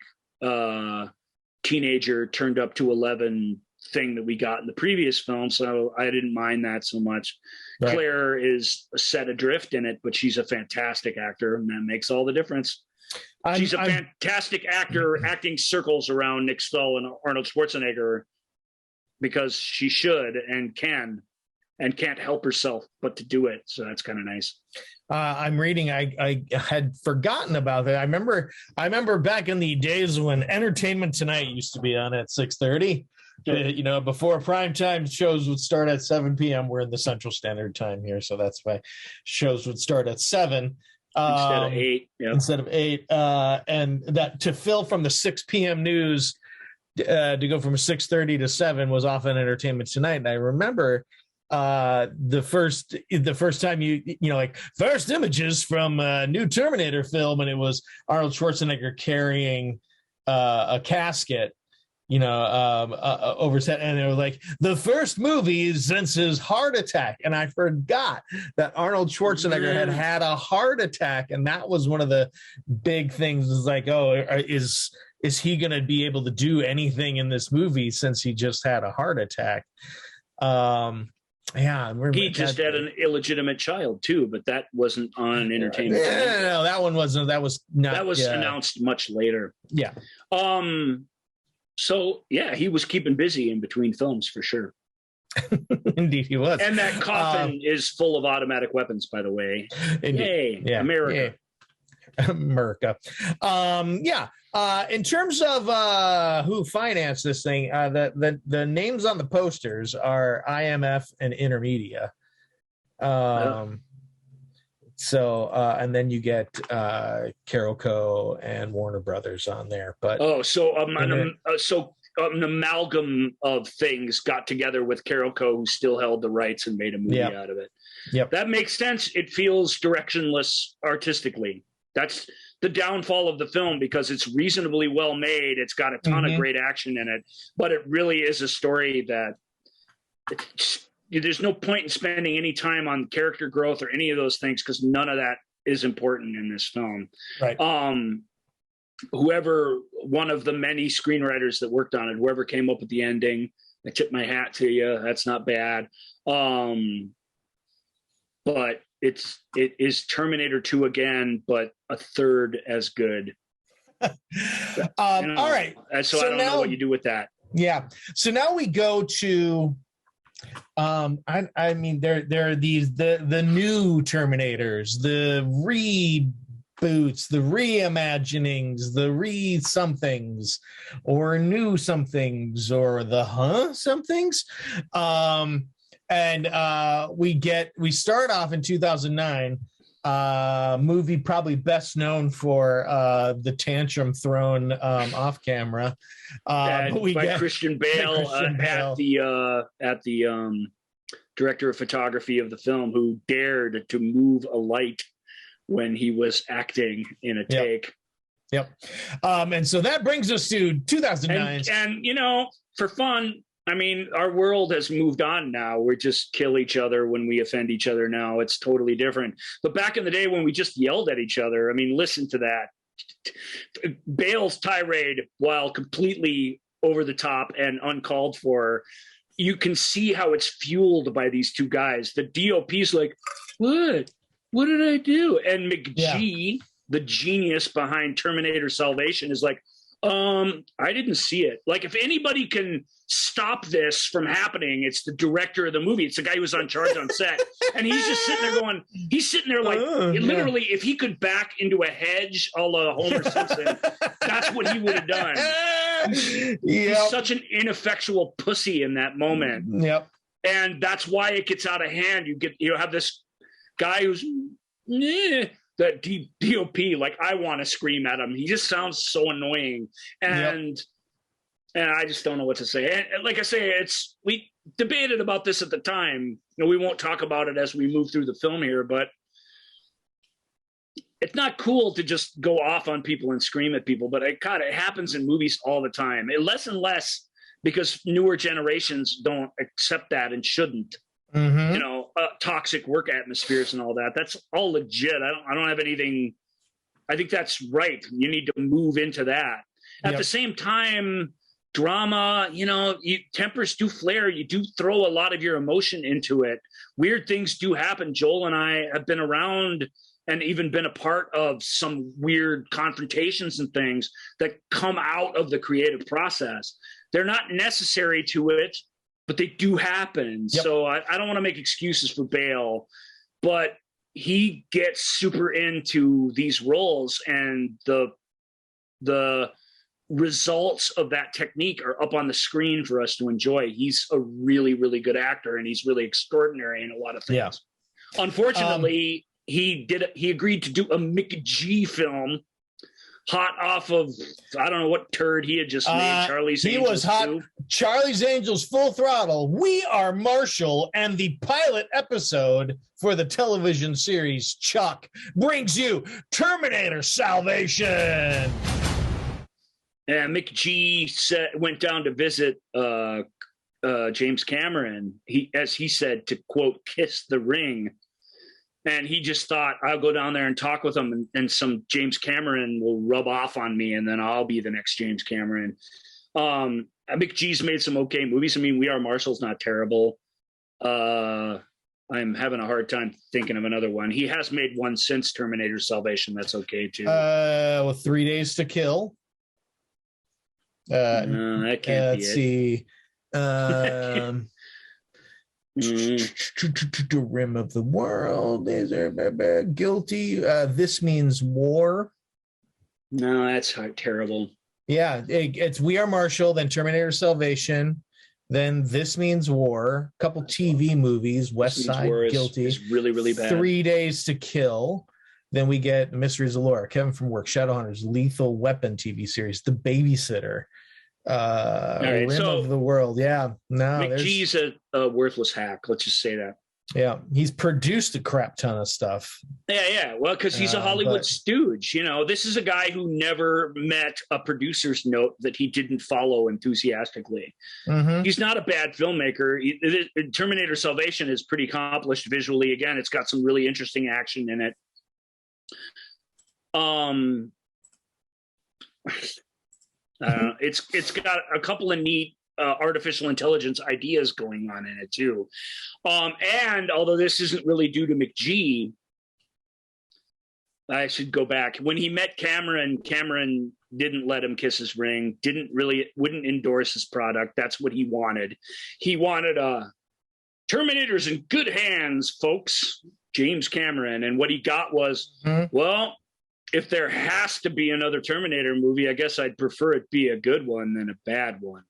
teenager turned up to 11 thing that we got in the previous film. So I didn't mind that so much. Right. Claire is set adrift in it, but she's a fantastic actor, and that makes all the difference. She's a fantastic actor acting circles around Nick Stahl and Arnold Schwarzenegger because she should and can and can't help herself but to do it. So that's kind of nice. I'm reading. I had forgotten about that. I remember back in the days when Entertainment Tonight used to be on at 6:30. Before primetime shows would start at 7 p.m. We're in the Central Standard Time here, so that's why shows would start at 7 instead of 8. Yeah. Instead of 8, and that to fill from the 6 p.m. news to go from 6:30 to 7 was often Entertainment Tonight, and I remember. The first time first images from a new Terminator film, and it was Arnold Schwarzenegger carrying a casket, over set, and they were like, the first movie since his heart attack, and I forgot that Arnold Schwarzenegger had a heart attack, and that was one of the big things. Is like, is he going to be able to do anything in this movie since he just had a heart attack? Yeah, he just had an illegitimate child too, but that wasn't on Entertainment. No, that one wasn't. That was not. That was announced much later. Yeah. So yeah, he was keeping busy in between films for sure. Indeed, he was. And that coffin is full of automatic weapons, by the way. Indeed. Yay, yeah, America. America. In terms of who financed this thing, the names on the posters are IMF and Intermedia. So and then you get Carolco and Warner Brothers on there. But an amalgam of things got together with Carolco, who still held the rights and made a movie out of it. Yep, that makes sense. It feels directionless artistically. That's the downfall of the film, because it's reasonably well made. It's got a ton of great action in it, but it really is a story that there's no point in spending any time on character growth or any of those things, because none of that is important in this film. Right. Whoever, one of the many screenwriters that worked on it, whoever came up with the ending, I tip my hat to you. That's not bad. But it is Terminator 2 again, but a third as good. All right. So I don't know what you do with that. Yeah. So now we go to I mean, there are these the new Terminators, the reboots, the reimaginings, the re-somethings, or new somethings, or the somethings. And we start off in 2009. Movie probably best known for the tantrum thrown off camera. By Christian Bale, at the director of photography of the film, who dared to move a light when he was acting in a take. Yep. And so that brings us to 2009. And for fun, I mean, our world has moved on now. We just kill each other when we offend each other now. It's totally different. But back in the day when we just yelled at each other, I mean, listen to that. Bale's tirade, while completely over the top and uncalled for, you can see how it's fueled by these two guys. The DOP's like, what? What did I do? And McGee, the genius behind Terminator Salvation, is like, I didn't see it. Like, if anybody can stop this from happening, it's the director of the movie. It's the guy who was on charge on set. And he's just sitting there going, like, literally, if he could back into a hedge a la Homer Simpson, that's what he would have done. He's such an ineffectual pussy in that moment. Yep. And that's why it gets out of hand. You have this guy who's that DOP, like, I want to scream at him. He just sounds so annoying. And I just don't know what to say. And like I say, we debated about this at the time. We won't talk about it as we move through the film here, but it's not cool to just go off on people and scream at people. But it happens in movies all the time. Less and less, because newer generations don't accept that and shouldn't. Toxic work atmospheres and all that. That's all legit. I don't have anything. I think that's right. You need to move into that. At the same time, drama, tempers do flare. You do throw a lot of your emotion into it. Weird things do happen. Joel and I have been around and even been a part of some weird confrontations and things that come out of the creative process. They're not necessary to it, but they do happen. So I don't want to make excuses for Bale, but he gets super into these roles, and the results of that technique are up on the screen for us to enjoy. He's a really, really good actor, and he's really extraordinary in a lot of things. Yeah. Unfortunately, he agreed to do a McG film, hot off of, I don't know what turd he had just made. Charlie's Angels. He was hot. Too. Charlie's Angels Full Throttle. We Are Marshall, and the pilot episode for the television series Chuck brings you Terminator Salvation. And McG went down to visit James Cameron. As he said, to quote, kiss the ring. And he just thought, I'll go down there and talk with him, and some James Cameron will rub off on me, and then I'll be the next James Cameron. McG's made some okay movies. I mean, We Are Marshall's not terrible. I'm having a hard time thinking of another one. He has made one since Terminator Salvation that's okay too. 3 Days to Kill. No, that can't be let's see. Rim of the world. Is there guilty? This means war. No, that's terrible. Yeah, it's We Are Marshall, then Terminator Salvation, then This Means War, a couple TV movies, West Side Guilty, is really, really bad. 3 Days to Kill. Then we get Mysteries of Laura, Kevin from Work, Shadowhunters, Lethal Weapon TV series, The Babysitter, Rim of the World. Yeah, no, McGee's a worthless hack. Let's just say that. Yeah, he's produced a crap ton of stuff. Yeah. Well, because he's a Hollywood stooge. You know, this is a guy who never met a producer's note that he didn't follow enthusiastically. Mm-hmm. He's not a bad filmmaker. Terminator Salvation is pretty accomplished visually. Again, it's got some really interesting action in it. It's got a couple of neat artificial intelligence ideas going on in it too. And although this isn't really due to McGee, I should go back. When he met Cameron didn't let him kiss his ring, wouldn't endorse his product. That's what he wanted. He wanted Terminator's in good hands, folks, James Cameron. And what he got was, well, if there has to be another Terminator movie, I guess I'd prefer it be a good one than a bad one.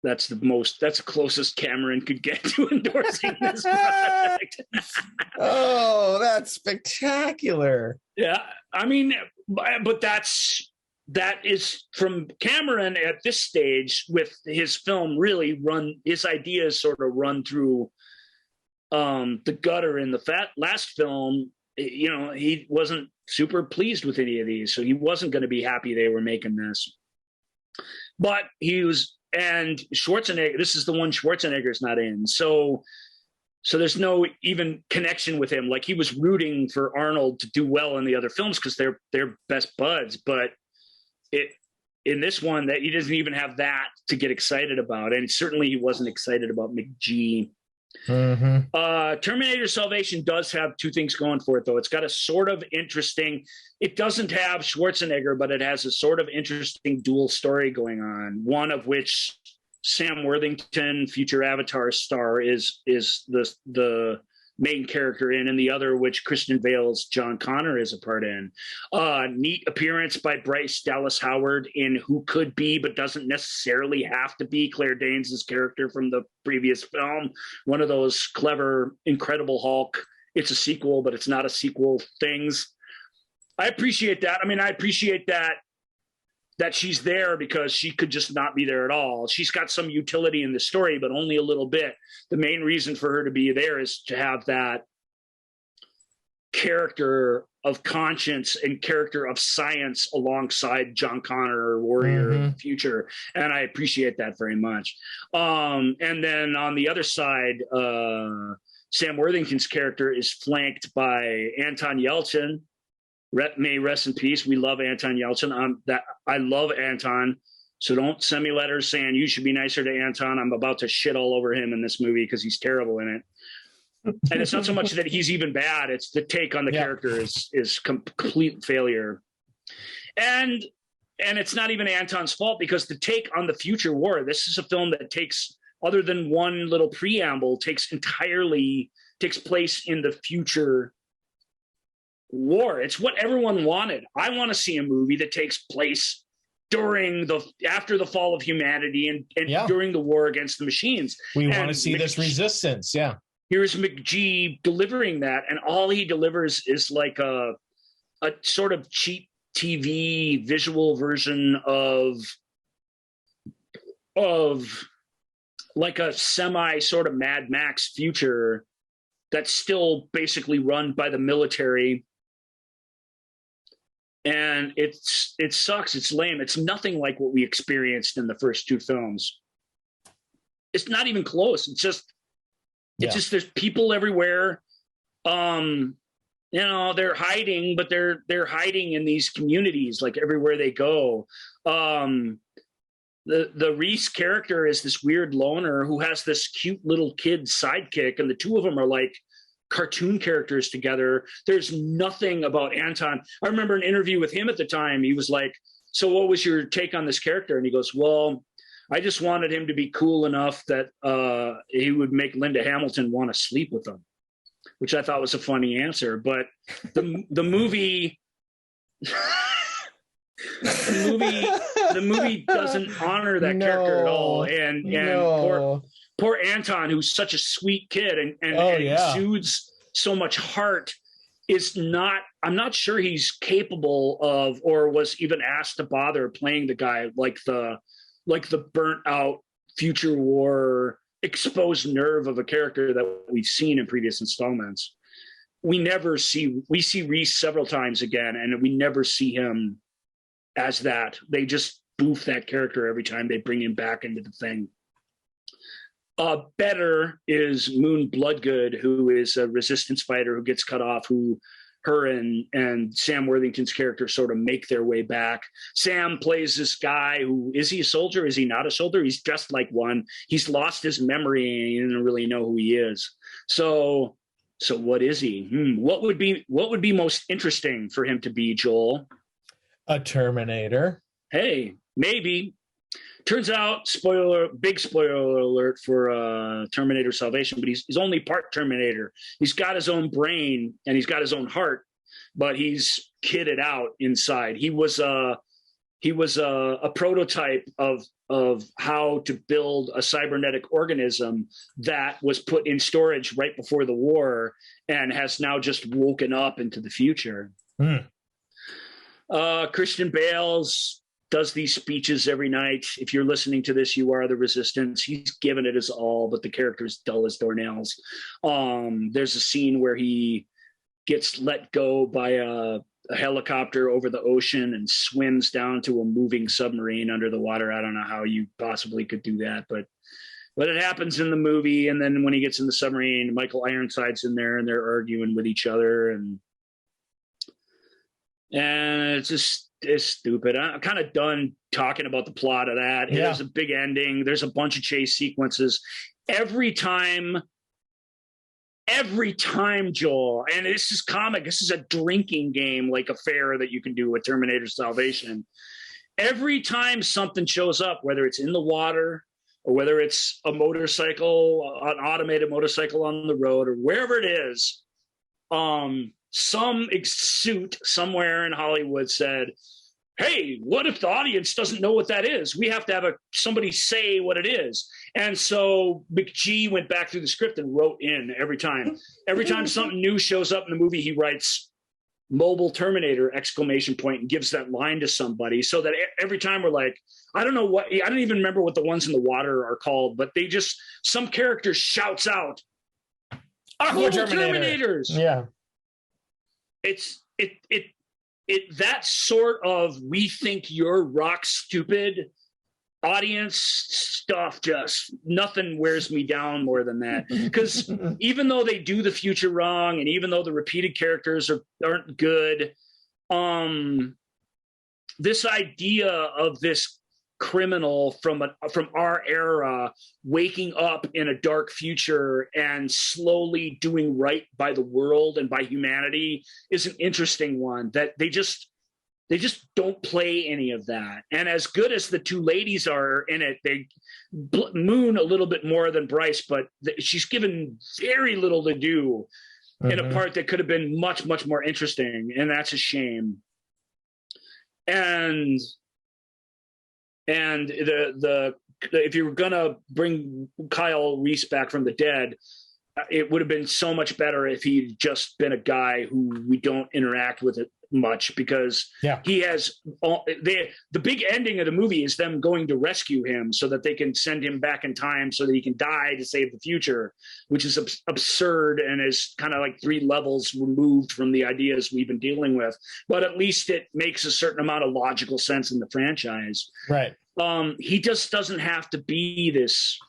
That's the closest Cameron could get to endorsing this product. Oh, that's spectacular. Yeah. I mean, but that is from Cameron at this stage with his film really his ideas sort of run through the gutter in the last film. You know, he wasn't super pleased with any of these, so he wasn't going to be happy they were making this. But he was, and Schwarzenegger, this is the one Schwarzenegger's not in. So there's no even connection with him. Like, he was rooting for Arnold to do well in the other films because they're best buds. But in this one, that he doesn't even have that to get excited about. And certainly he wasn't excited about McGee. Mm-hmm. Terminator Salvation does have two things going for it, though. It's got a sort of interesting, it doesn't have Schwarzenegger, but it has a sort of interesting dual story going on, one of which Sam Worthington, future Avatar star, is the main character in, and the other which Christian Bale's John Connor is a part in. Neat appearance by Bryce Dallas Howard in who could be but doesn't necessarily have to be Claire Danes' character from the previous film. One of those clever Incredible Hulk, it's a sequel but it's not a sequel things. I appreciate that. I mean, I appreciate that she's there because she could just not be there at all. She's got some utility in the story, but only a little bit. The main reason for her to be there is to have that character of conscience and character of science alongside John Connor, warrior of the future. And I appreciate that very much. And then on the other side, Sam Worthington's character is flanked by Anton Yelchin. May rest in peace. We love Anton Yelchin. I love Anton, so don't send me letters saying you should be nicer to Anton. I'm about to shit all over him in this movie because he's terrible in it. And it's not so much that he's even bad; it's the take on the character is complete failure. And it's not even Anton's fault because the take on the future war. This is a film that takes, other than one little preamble, takes place in the future war. It's what everyone wanted. I want to see a movie that takes place after the fall of humanity and during the war against the machines. We want to see this resistance. Yeah. Here's McGee delivering that, and all he delivers is like a sort of cheap TV visual version of like a semi sort of Mad Max future that's still basically run by the military. And it sucks. It's lame. It's nothing like what we experienced in the first two films. It's not even close. It's just there's people everywhere. You know, they're hiding, but they're hiding in these communities, like everywhere they go. The Reese character is this weird loner who has this cute little kid sidekick, and the two of them are like cartoon characters together. There's nothing about Anton. I remember an interview with him at the time. He was like, so what was your take on this character? And he goes, well, I just wanted him to be cool enough that he would make Linda Hamilton want to sleep with him, which I thought was a funny answer. But the movie, the movie doesn't honor that character at all. And poor Anton, who's such a sweet kid and exudes so much heart, is not. I'm not sure he's capable of, or was even asked to bother playing the guy like the burnt out future war exposed nerve of a character that we've seen in previous installments. We see Reese several times again, and we never see him as that. They just boof that character every time they bring him back into the thing. Better is Moon Bloodgood, who is a resistance fighter who gets cut off, who her and Sam Worthington's character sort of make their way back. Sam plays this guy who, is he a soldier? Is he not a soldier? He's dressed like one. He's lost his memory and he didn't really know who he is. So what is he? What would be most interesting for him to be, Joel? A Terminator. Hey, maybe. Turns out, big spoiler alert for Terminator Salvation, but he's only part Terminator. He's got his own brain and he's got his own heart, but he's kitted out inside. He was a prototype of how to build a cybernetic organism that was put in storage right before the war and has now just woken up into the future. Christian Bale's does these speeches every night. If you're listening to this, you are the resistance. He's given it his all, but the character's dull as doornails. There's a scene where he gets let go by a helicopter over the ocean and swims down to a moving submarine under the water. I don't know how you possibly could do that, but it happens in the movie. And then when he gets in the submarine, Michael Ironside's in there and they're arguing with each other. And it's stupid. I'm kind of done talking about the plot of that. It has a big ending. There's a bunch of chase sequences. Every time, Joel, and this is comic, this is a drinking game like affair that you can do with Terminator Salvation. Every time something shows up, whether it's in the water or whether it's a motorcycle, an automated motorcycle on the road or wherever it is, some suit somewhere in Hollywood said, hey, what if the audience doesn't know what that is? We have to have somebody say what it is. And so McGee went back through the script and wrote in every time. Every time something new shows up in the movie, he writes "Mobile Terminator!" and gives that line to somebody, so that every time we're like, I don't even remember what the ones in the water are called, but some character shouts out, "Mobile Terminators!" Yeah. It's that sort of we think you're rock stupid audience stuff, just nothing wears me down more than that. Because even though they do the future wrong and even though the repeated characters aren't good, this idea of this criminal from our era waking up in a dark future and slowly doing right by the world and by humanity is an interesting one that they just don't play any of that. And as good as the two ladies are in it, Moon a little bit more than Bryce, but she's given very little to do in a part that could have been much, much more interesting. And that's a shame. And if you were gonna bring Kyle Reese back from the dead, it would have been so much better if he'd just been a guy who we don't interact with it much, because he has the big ending of the movie is them going to rescue him so that they can send him back in time so that he can die to save the future, which is absurd and is kind of like 3 levels removed from the ideas we've been dealing with. But at least it makes a certain amount of logical sense in the franchise. Right. He just doesn't have to be this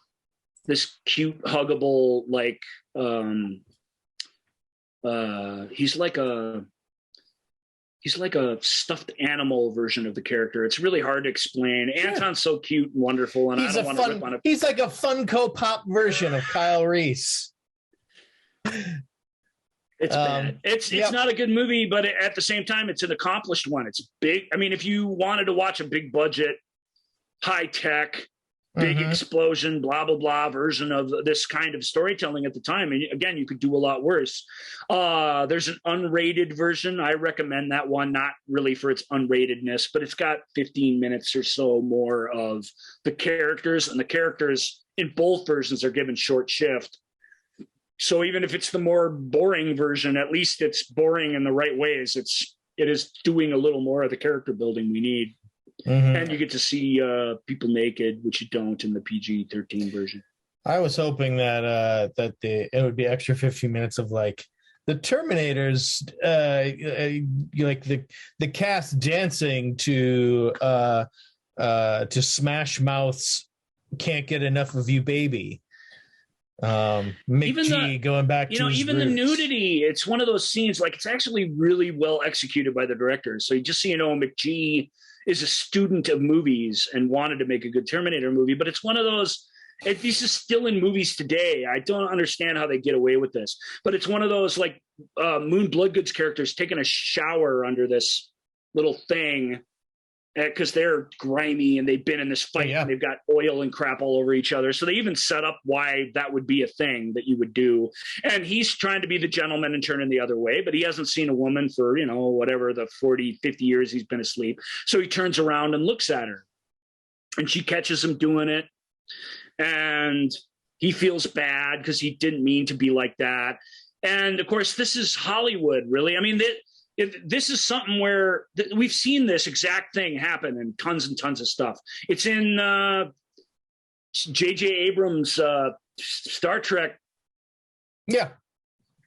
cute, huggable, like he's like a stuffed animal version of the character. It's really hard to explain. Anton's so cute and wonderful, and I don't want to rip on it. He's like a Funko Pop version of Kyle Reese. It's bad. It's not a good movie, but at the same time, it's an accomplished one. It's big. I mean, if you wanted to watch a big budget, high tech, big explosion, blah, blah, blah version of this kind of storytelling at the time. And again, you could do a lot worse. There's an unrated version. I recommend that one, not really for its unratedness, but it's got 15 minutes or so more of the characters, and the characters in both versions are given short shift. So even if it's the more boring version, at least it's boring in the right ways. It is doing a little more of the character building we need. And you get to see people naked, which you don't in the PG-13 version. I was hoping that it would be extra 15 minutes of like the Terminators, like the cast dancing to Smash Mouth's "Can't Get Enough of You, Baby." McG going back to his even roots. The nudity, it's one of those scenes, like, it's actually really well executed by the director. So just so you know, McG is a student of movies and wanted to make a good Terminator movie, but it's one of those, this is still in movies today. I don't understand how they get away with this, but it's one of those, like, Moon Bloodgood's characters taking a shower under this little thing because they're grimy and they've been in this fight and they've got oil and crap all over each other. So they even set up why that would be a thing that you would do. And he's trying to be the gentleman and turning the other way, but he hasn't seen a woman for, whatever the 40, 50 years he's been asleep. So he turns around and looks at her, and she catches him doing it. And he feels bad because he didn't mean to be like that. And of course, this is Hollywood, really. I mean, this is something where we've seen this exact thing happen in tons and tons of stuff. It's in J.J. Abrams' Star Trek. Yeah.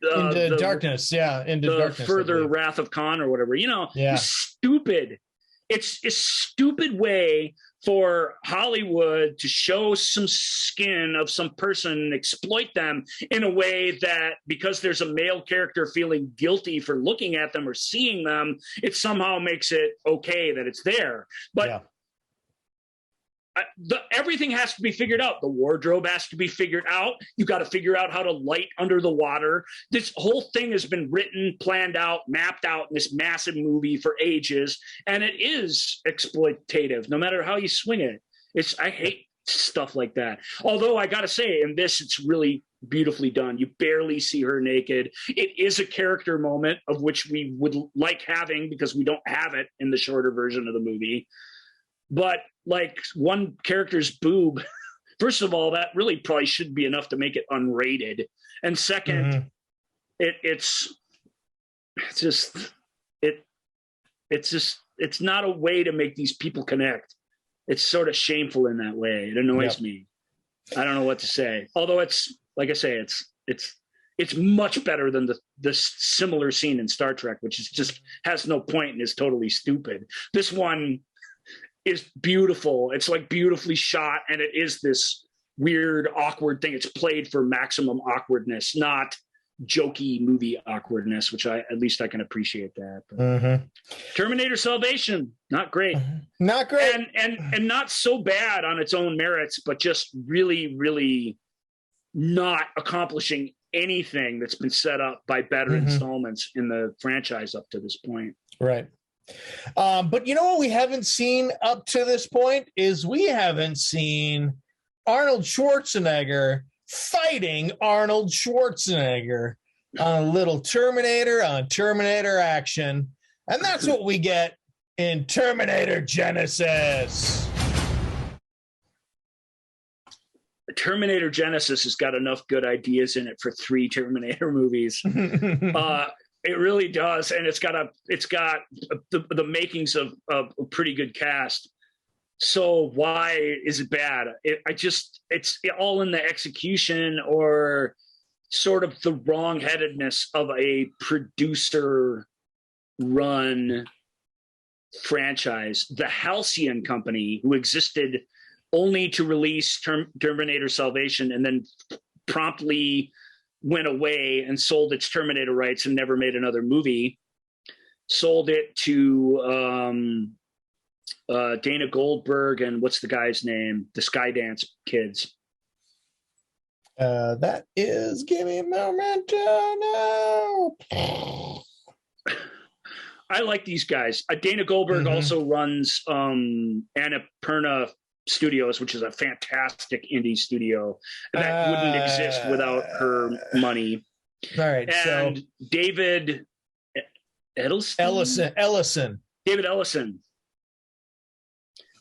Into darkness. Yeah. Into darkness. Further Wrath of Khan or whatever. Stupid. It's a stupid way for Hollywood to show some skin of some person and exploit them in a way that, because there's a male character feeling guilty for looking at them or seeing them, it somehow makes it okay that it's there. But everything has to be figured out. The wardrobe has to be figured out. You got to figure out how to light under the water. This whole thing has been written, planned out, mapped out in this massive movie for ages, and it is exploitative, no matter how you swing it. I hate stuff like that. Although I got to say, in this, it's really beautifully done. You barely see her naked. It is a character moment, of which we would like having, because we don't have it in the shorter version of the movie. But like one character's boob, first of all, that really probably should be enough to make it unrated. And second, it's not a way to make these people connect. It's sort of shameful in that way. It annoys me. I don't know what to say. Although it's, like I say, it's much better than the similar scene in Star Trek, which is just has no point and is totally stupid. This one is beautiful. It's like beautifully shot, and it is this weird, awkward thing. It's played for maximum awkwardness, not jokey movie awkwardness, which at least I can appreciate that. But Terminator Salvation, not great. Not great. And not so bad on its own merits, but just really, really not accomplishing anything that's been set up by better installments in the franchise up to this point. Right. But you know what we haven't seen up to this point is we haven't seen Arnold Schwarzenegger fighting Arnold Schwarzenegger on a little Terminator on Terminator action. And that's what we get in Terminator Genesis. Terminator Genesis has got enough good ideas in it for 3 Terminator movies. It really does, and it's got the makings of a pretty good cast. So why is it bad? It's all in the execution or sort of the wrong-headedness of a producer-run franchise. The Halcyon Company, who existed only to release Terminator Salvation and then promptly went away and sold its Terminator rights and never made another movie, sold it to Dana Goldberg and what's the guy's name? The Skydance kids. That is, give me a moment. No. I like these guys. Dana Goldberg also runs Annapurna Studios, which is a fantastic indie studio that wouldn't exist without her money. All right. And so David Ellison. David Ellison.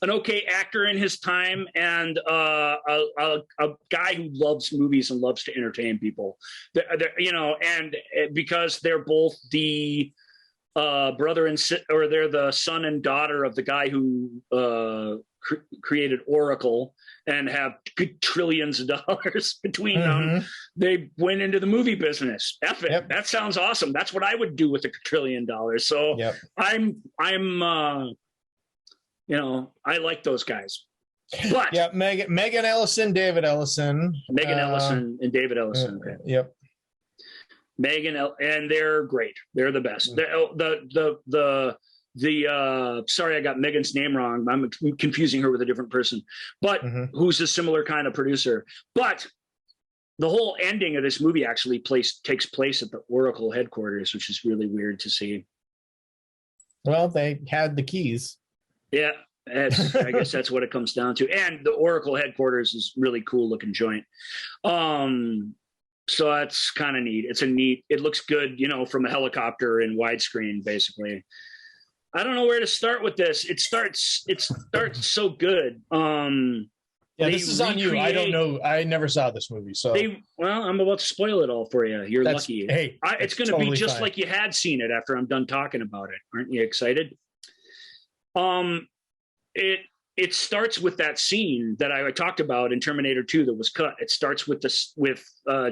An okay actor in his time, and a guy who loves movies and loves to entertain people. And because they're both the brother and or they're the son and daughter of the guy who created Oracle and have trillions of dollars between them. They went into the movie business. F it. Yep. That sounds awesome. That's what I would do with $1 trillion. So I'm I like those guys. But Megan Ellison, David Ellison. Megan Ellison and David Ellison. Okay. Yep. And they're great. They're the best. Sorry, I got Megan's name wrong. I'm confusing her with a different person, but who's a similar kind of producer. But the whole ending of this movie actually takes place at the Oracle headquarters, which is really weird to see. Well, they had the keys. Yeah, I guess that's what it comes down to. And the Oracle headquarters is really cool looking joint. So that's kind of neat. It looks good, from a helicopter in widescreen, basically. I don't know where to start with this. It starts so good. This is on you. I don't know. I never saw this movie, so I'm about to spoil it all for you. You're lucky. Hey, it's going to be just like you had seen it after I'm done talking about it. Aren't you excited? It starts with that scene that I talked about in Terminator 2 that was cut. It starts with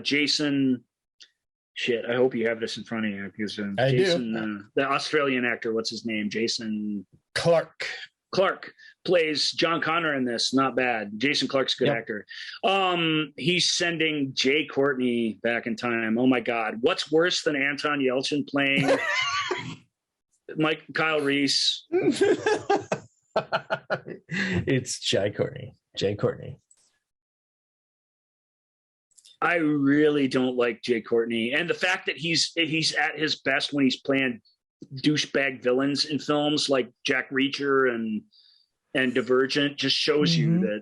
Jason. Shit, I hope you have this in front of you because Jason, the Australian actor, what's his name? Jason Clarke. Clarke plays John Connor in this. Not bad. Jason Clarke's a good actor. He's sending Jay Courtney back in time. Oh my God. What's worse than Anton Yelchin playing Kyle Reese? It's Jay Courtney. I really don't like Jay Courtney, and the fact that he's at his best when he's playing douchebag villains in films like Jack Reacher and Divergent just shows you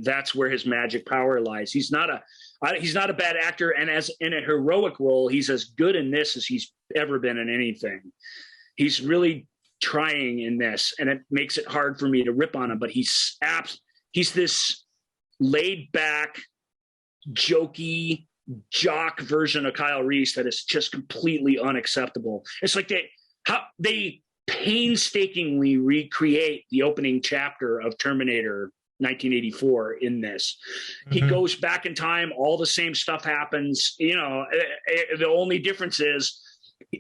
that's where his magic power lies. He's not a bad actor, and as in a heroic role, he's as good in this as he's ever been in anything. He's really trying in this, and it makes it hard for me to rip on him, but he's this laid back, jokey jock version of Kyle Reese that is just completely unacceptable. It's like they painstakingly recreate the opening chapter of Terminator 1984 in this. He goes back in time, all the same stuff happens. The only difference is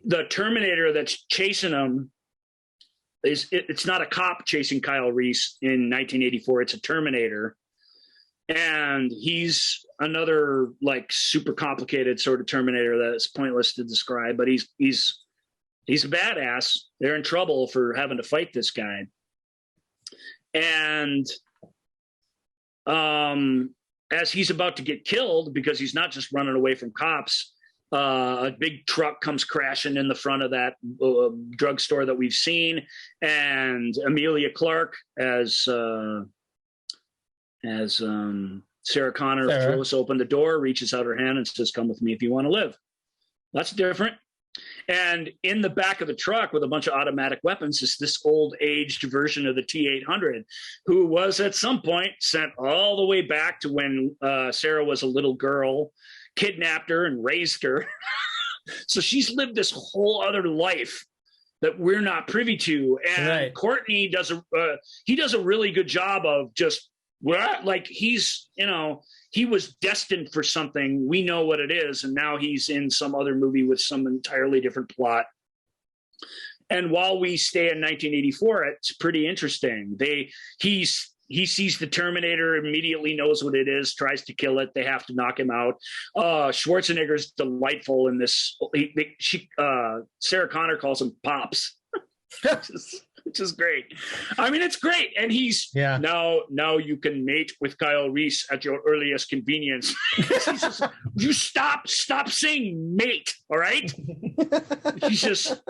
the Terminator that's chasing him it's not a cop chasing Kyle Reese in 1984. It's a Terminator. And he's another super complicated sort of Terminator that's pointless to describe, but he's a badass. They're in trouble for having to fight this guy. And as he's about to get killed, because he's not just running away from cops, a big truck comes crashing in the front of that drugstore that we've seen, and Emilia Clarke as Sarah Connor throws open the door, reaches out her hand, and says, "Come with me if you want to live." That's different. And in the back of the truck with a bunch of automatic weapons is this old aged version of the T-800, who was at some point sent all the way back to when Sarah was a little girl, kidnapped her and raised her. So she's lived this whole other life that we're not privy to. And Courtney does a really good job of just he was destined for something. We know what it is. And now he's in some other movie with some entirely different plot. And while we stay in 1984, it's pretty interesting. He sees the Terminator, immediately knows what it is, tries to kill it. They have to knock him out. Schwarzenegger's delightful in this. Sarah Connor calls him Pops, which is great. I mean, it's great. And he's now you can mate with Kyle Reese at your earliest convenience. You stop saying mate. All right. He's just,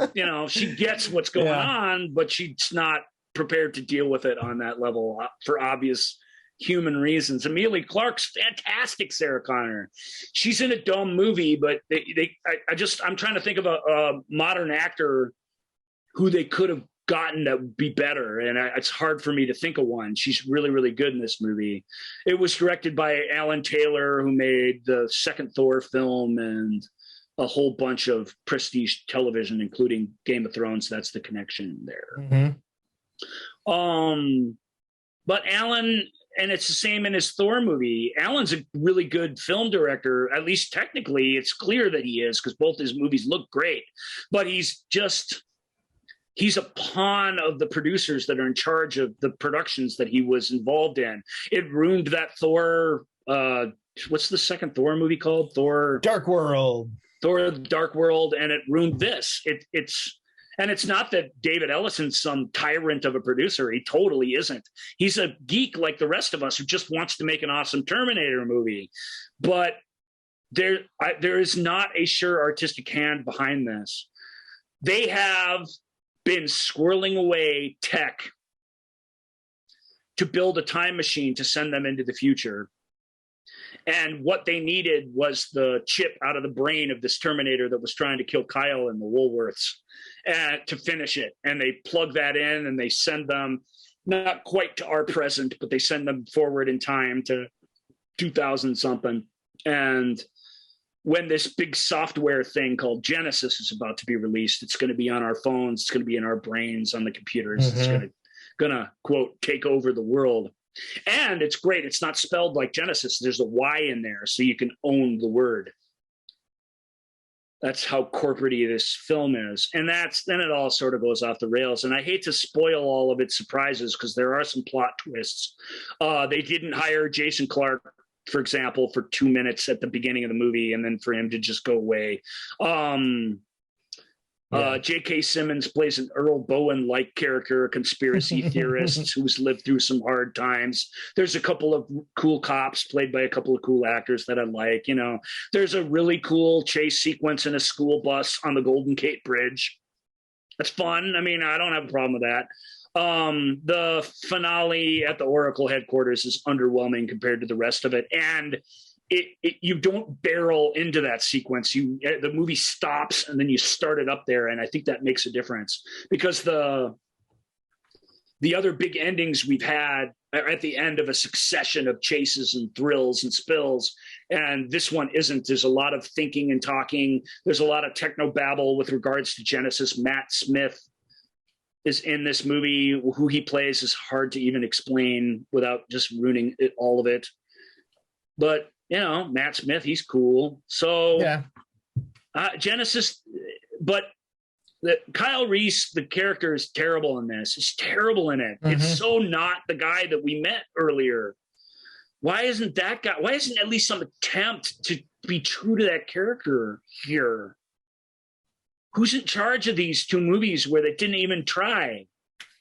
she gets what's going on, but she's not prepared to deal with it on that level for obvious human reasons. Amelia Clark's fantastic Sarah Connor. She's in a dumb movie, but I'm trying to think of a modern actor who they could have gotten that would be better, and it's hard for me to think of one. She's really, really good in this movie. It was directed by Alan Taylor, who made the second Thor film and a whole bunch of prestige television, including Game of Thrones. That's the connection there. But Alan, and it's the same in his Thor movie, Alan's a really good film director. At least technically, it's clear that he is, because both his movies look great. But he's a pawn of the producers that are in charge of the productions that he was involved in. It ruined that Thor, what's the second Thor movie called? Thor Dark World, and it ruined this. It's not that David Ellison's some tyrant of a producer. He totally isn't. He's a geek like the rest of us who just wants to make an awesome Terminator movie. But there is not a sure artistic hand behind this. They have been squirreling away tech to build a time machine to send them into the future. And what they needed was the chip out of the brain of this Terminator that was trying to kill Kyle in the Woolworths to finish it. And they plug that in and they send them not quite to our present, but they send them forward in time to 2000 something. And when this big software thing called Genesis is about to be released, it's going to be on our phones. It's going to be in our brains, on the computers. It's going to quote, take over the world. And it's great. It's not spelled like Genesis. There's a Y in there, so you can own the word. That's how corporate-y this film is. And then it all sort of goes off the rails. And I hate to spoil all of its surprises, because there are some plot twists. They didn't hire Jason Clarke, for example, for 2 minutes at the beginning of the movie, and then for him to just go away. J.K. Simmons plays an Earl Bowen-like character, a conspiracy theorist who's lived through some hard times. There's a couple of cool cops played by a couple of cool actors that I like. You know, there's a really cool chase sequence in a school bus on the Golden Gate Bridge. That's fun. I mean, I don't have a problem with that. The finale at the Oracle headquarters is underwhelming compared to the rest of it. And you don't barrel into that sequence. The movie stops and then you start it up there. And I think that makes a difference, because the other big endings we've had are at the end of a succession of chases and thrills and spills. And this one isn't. There's a lot of thinking and talking. There's a lot of techno babble with regards to Genesis. Matt Smith is in this movie. Who he plays is hard to even explain without just ruining all of it. But, you know, Matt Smith, he's cool. So yeah. Genesis, but Kyle Reese, the character, is terrible in this. He's terrible in it. Mm-hmm. It's so not the guy that we met earlier. Why isn't that guy? Why isn't at least some attempt to be true to that character here? Who's in charge of these two movies where they didn't even try?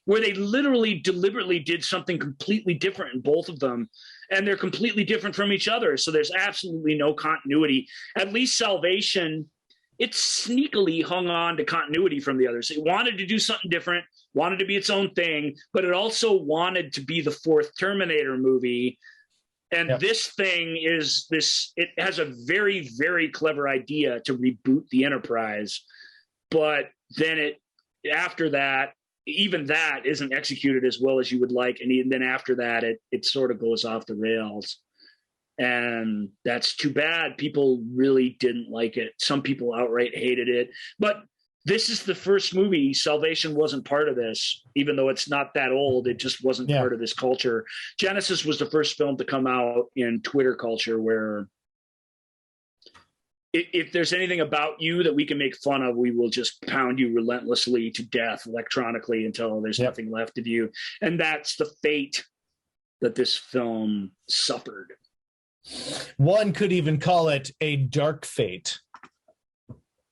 Where they literally deliberately did something completely different in both of them, and they're completely different from each other. So there's absolutely no continuity. At least Salvation, it sneakily hung on to continuity from the others. It wanted to do something different, wanted to be its own thing, but it also wanted to be the fourth Terminator movie. And this thing is this, it has a very, very clever idea to reboot the Enterprise. But then after that, even that isn't executed as well as you would like. And then after that, it sort of goes off the rails. And that's too bad. People really didn't like it. Some people outright hated it. But this is the first movie. Salvation wasn't part of this, even though it's not that old. It just wasn't part of this culture. Genesis was the first film to come out in Twitter culture where if there's anything about you that we can make fun of, we will just pound you relentlessly to death electronically until there's nothing left of you. And that's the fate that this film suffered. One could even call it a dark fate.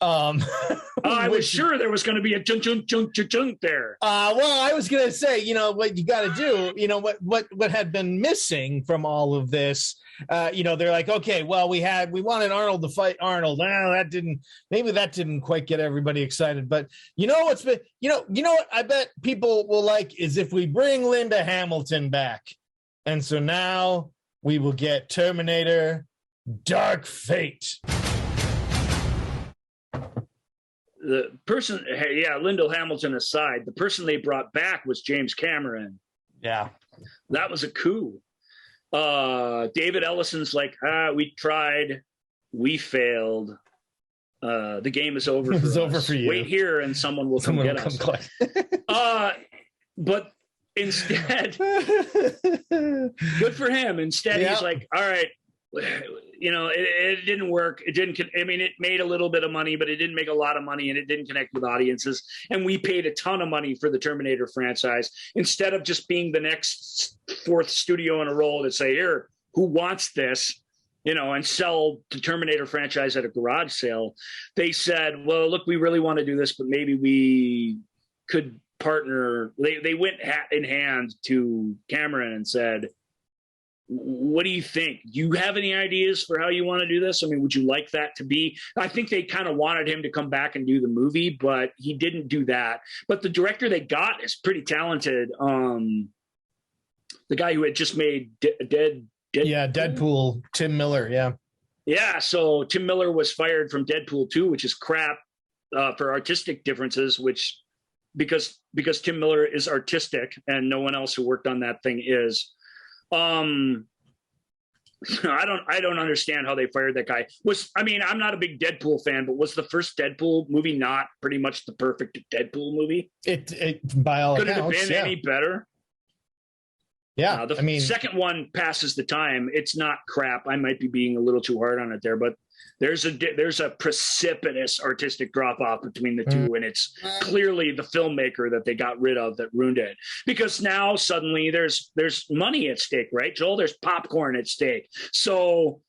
I was sure there was going to be a junk there. Well, I was going to say, you know, what you got to do, you know, what had been missing from all of this, you know, they're like, okay, well, we wanted Arnold to fight Arnold. Well, that didn't quite get everybody excited. But you know what's been, you know what I bet people will like is if we bring Linda Hamilton back. And so now we will get Terminator Dark Fate. The person, Lyndall Hamilton aside, the person they brought back was James Cameron. Yeah. That was a coup. David Ellison's like, we tried, we failed. The game is over. It's over for you. Wait here, and someone will come get us. But instead, good for him. Instead, he's like, all right, it didn't work. It didn't. I mean, it made a little bit of money, but it didn't make a lot of money, and it didn't connect with audiences. And we paid a ton of money for the Terminator franchise instead of just being the next fourth studio in a row to say, here, who wants this? And sell the Terminator franchise at a garage sale. They said, well, look, we really want to do this, but maybe we could partner. They went hat in hand to Cameron and said, what do you think? Do you have any ideas for how you want to do this? I mean, would you like that to be? I think they kind of wanted him to come back and do the movie, but he didn't do that. But the director they got is pretty talented. The guy who had just made Deadpool, Tim Miller, Yeah, so Tim Miller was fired from Deadpool 2, which is crap for artistic differences, because Tim Miller is artistic and no one else who worked on that thing is. I don't understand how they fired that guy. I'm not a big Deadpool fan, but was the first Deadpool movie not pretty much the perfect Deadpool movie? It by all accounts, could it have been any better? Yeah, the second one passes the time. It's not crap. I might be being a little too hard on it there, but there's a precipitous artistic drop off between the two, and it's clearly the filmmaker that they got rid of that ruined it. Because now suddenly there's money at stake, right, Joel? There's popcorn at stake. So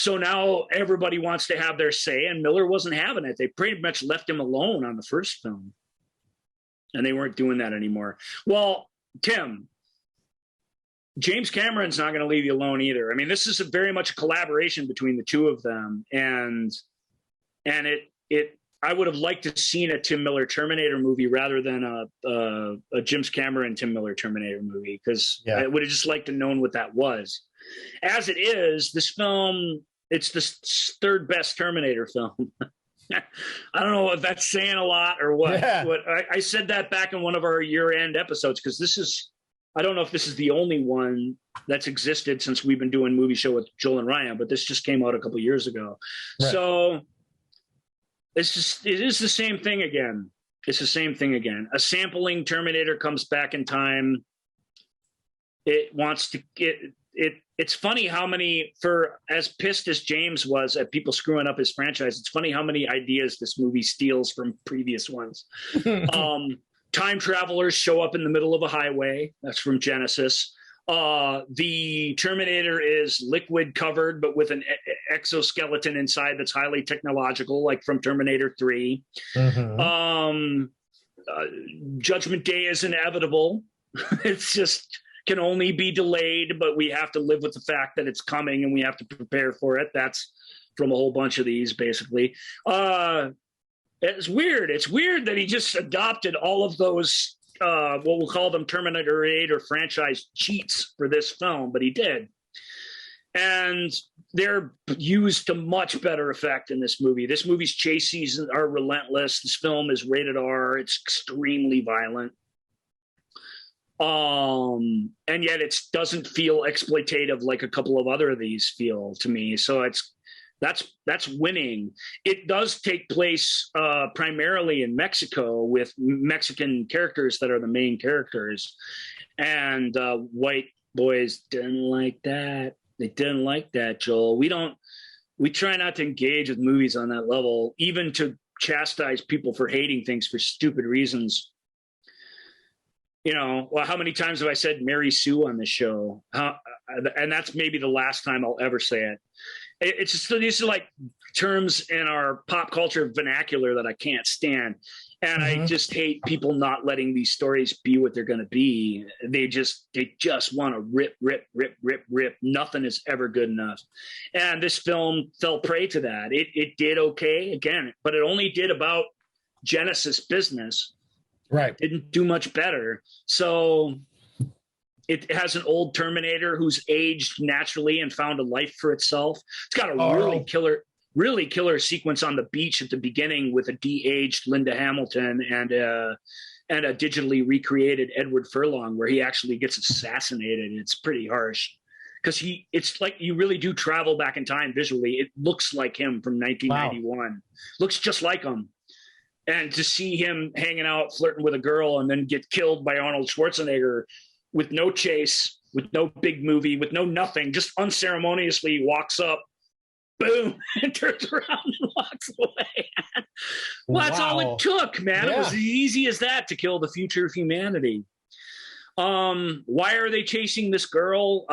now everybody wants to have their say, and Miller wasn't having it. They pretty much left him alone on the first film, and they weren't doing that anymore. Well, Tim, James Cameron's not going to leave you alone either. I mean, this is very much a collaboration between the two of them, and I would have liked to have seen a Tim Miller Terminator movie rather than a James Cameron Tim Miller Terminator movie, because I would have just liked to known what that was. As it is, this film, it's the third best Terminator film. I don't know if that's saying a lot or what. Yeah. I said that back in one of our year-end episodes, because I don't know if this is the only one that's existed since we've been doing Movie Show with Joel and Ryan, but this just came out a couple years ago. Right. So it is the same thing again. It's the same thing again. A sampling Terminator comes back in time. It wants to it's funny how many, for as pissed as James was at people screwing up his franchise, it's funny how many ideas this movie steals from previous ones. Time travelers show up in the middle of a highway. That's from Genesis. The Terminator is liquid covered, but with an exoskeleton inside that's highly technological, like from Terminator 3. Mm-hmm. Judgment Day is inevitable. It's just can only be delayed, but we have to live with the fact that it's coming and we have to prepare for it. That's from a whole bunch of these, basically. It's weird. It's weird that he just adopted all of those, what we'll call them Terminator 8 or franchise cheats for this film, but he did. And they're used to much better effect in this movie. This movie's chase scenes are relentless. This film is rated R. It's extremely violent. And yet it doesn't feel exploitative like a couple of other of these feel to me. So that's winning. It does take place primarily in Mexico with Mexican characters that are the main characters, and white boys didn't like that. They didn't like that, Joel. We try not to engage with movies on that level, even to chastise people for hating things for stupid reasons. Well, how many times have I said Mary Sue on this show? And that's maybe the last time I'll ever say it. It's just, these are like terms in our pop culture vernacular that I can't stand. And I just hate people not letting these stories be what they're going to be. They just want to rip. Nothing is ever good enough. And this film fell prey to that. It did okay again, but it only did about Genesis business. Right. Didn't do much better. So It has an old Terminator who's aged naturally and found a life for itself. It's got a really killer sequence on the beach at the beginning with a de-aged Linda Hamilton and a digitally recreated Edward Furlong, where he actually gets assassinated. It's pretty harsh because it's like you really do travel back in time visually. It looks like him from 1991. Wow. Looks just like him. And to see him hanging out, flirting with a girl, and then get killed by Arnold Schwarzenegger with no chase, with no big movie, with no nothing, just unceremoniously walks up, boom, and turns around and walks away. Well, that's all it took, man. Yeah. It was as easy as that to kill the future of humanity. Why are they chasing this girl?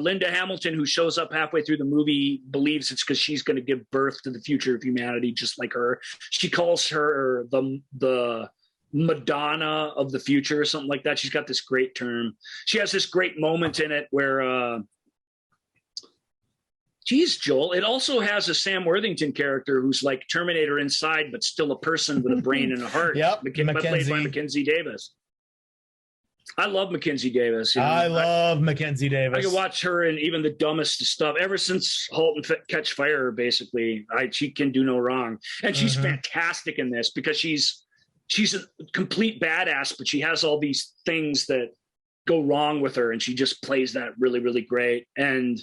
Linda Hamilton, who shows up halfway through the movie, believes it's because she's going to give birth to the future of humanity, just like her. She calls her the Madonna of the future or something like that. She's got this great term. She has this great moment in it where, geez, Joel, it also has a Sam Worthington character who's like Terminator inside, but still a person with a brain and a heart. Yep, played by Mackenzie Davis. I love Mackenzie Davis. I love Mackenzie Davis. I could watch her in even the dumbest stuff. Ever since *Halt and Catch Fire*, basically, she can do no wrong, and she's fantastic in this because she's a complete badass, but she has all these things that go wrong with her, and she just plays that really, really great. And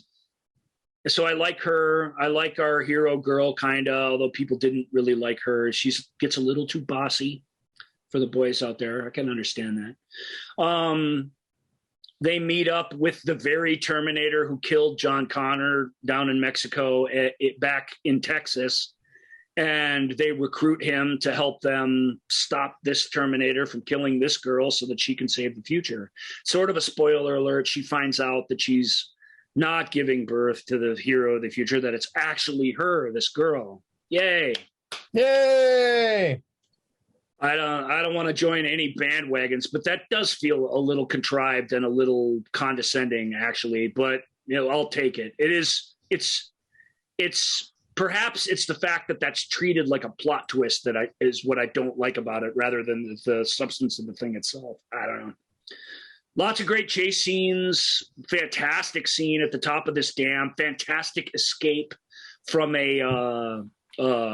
so I like her. I like our hero girl, kind of, although people didn't really like her. She gets a little too bossy for the boys out there. I can understand that. They meet up with the very Terminator who killed John Connor down in Mexico, back in Texas. And they recruit him to help them stop this Terminator from killing this girl so that she can save the future. Sort of a spoiler alert. She finds out that she's not giving birth to the hero of the future, that it's actually her, this girl. Yay. Yay. I don't want to join any bandwagons, but that does feel a little contrived and a little condescending, actually. But I'll take it. It's perhaps it's the fact that that's treated like a plot twist that is what I don't like about it, rather than the substance of the thing itself. I don't know. Lots of great chase scenes. Fantastic scene at the top of this dam. Fantastic escape from a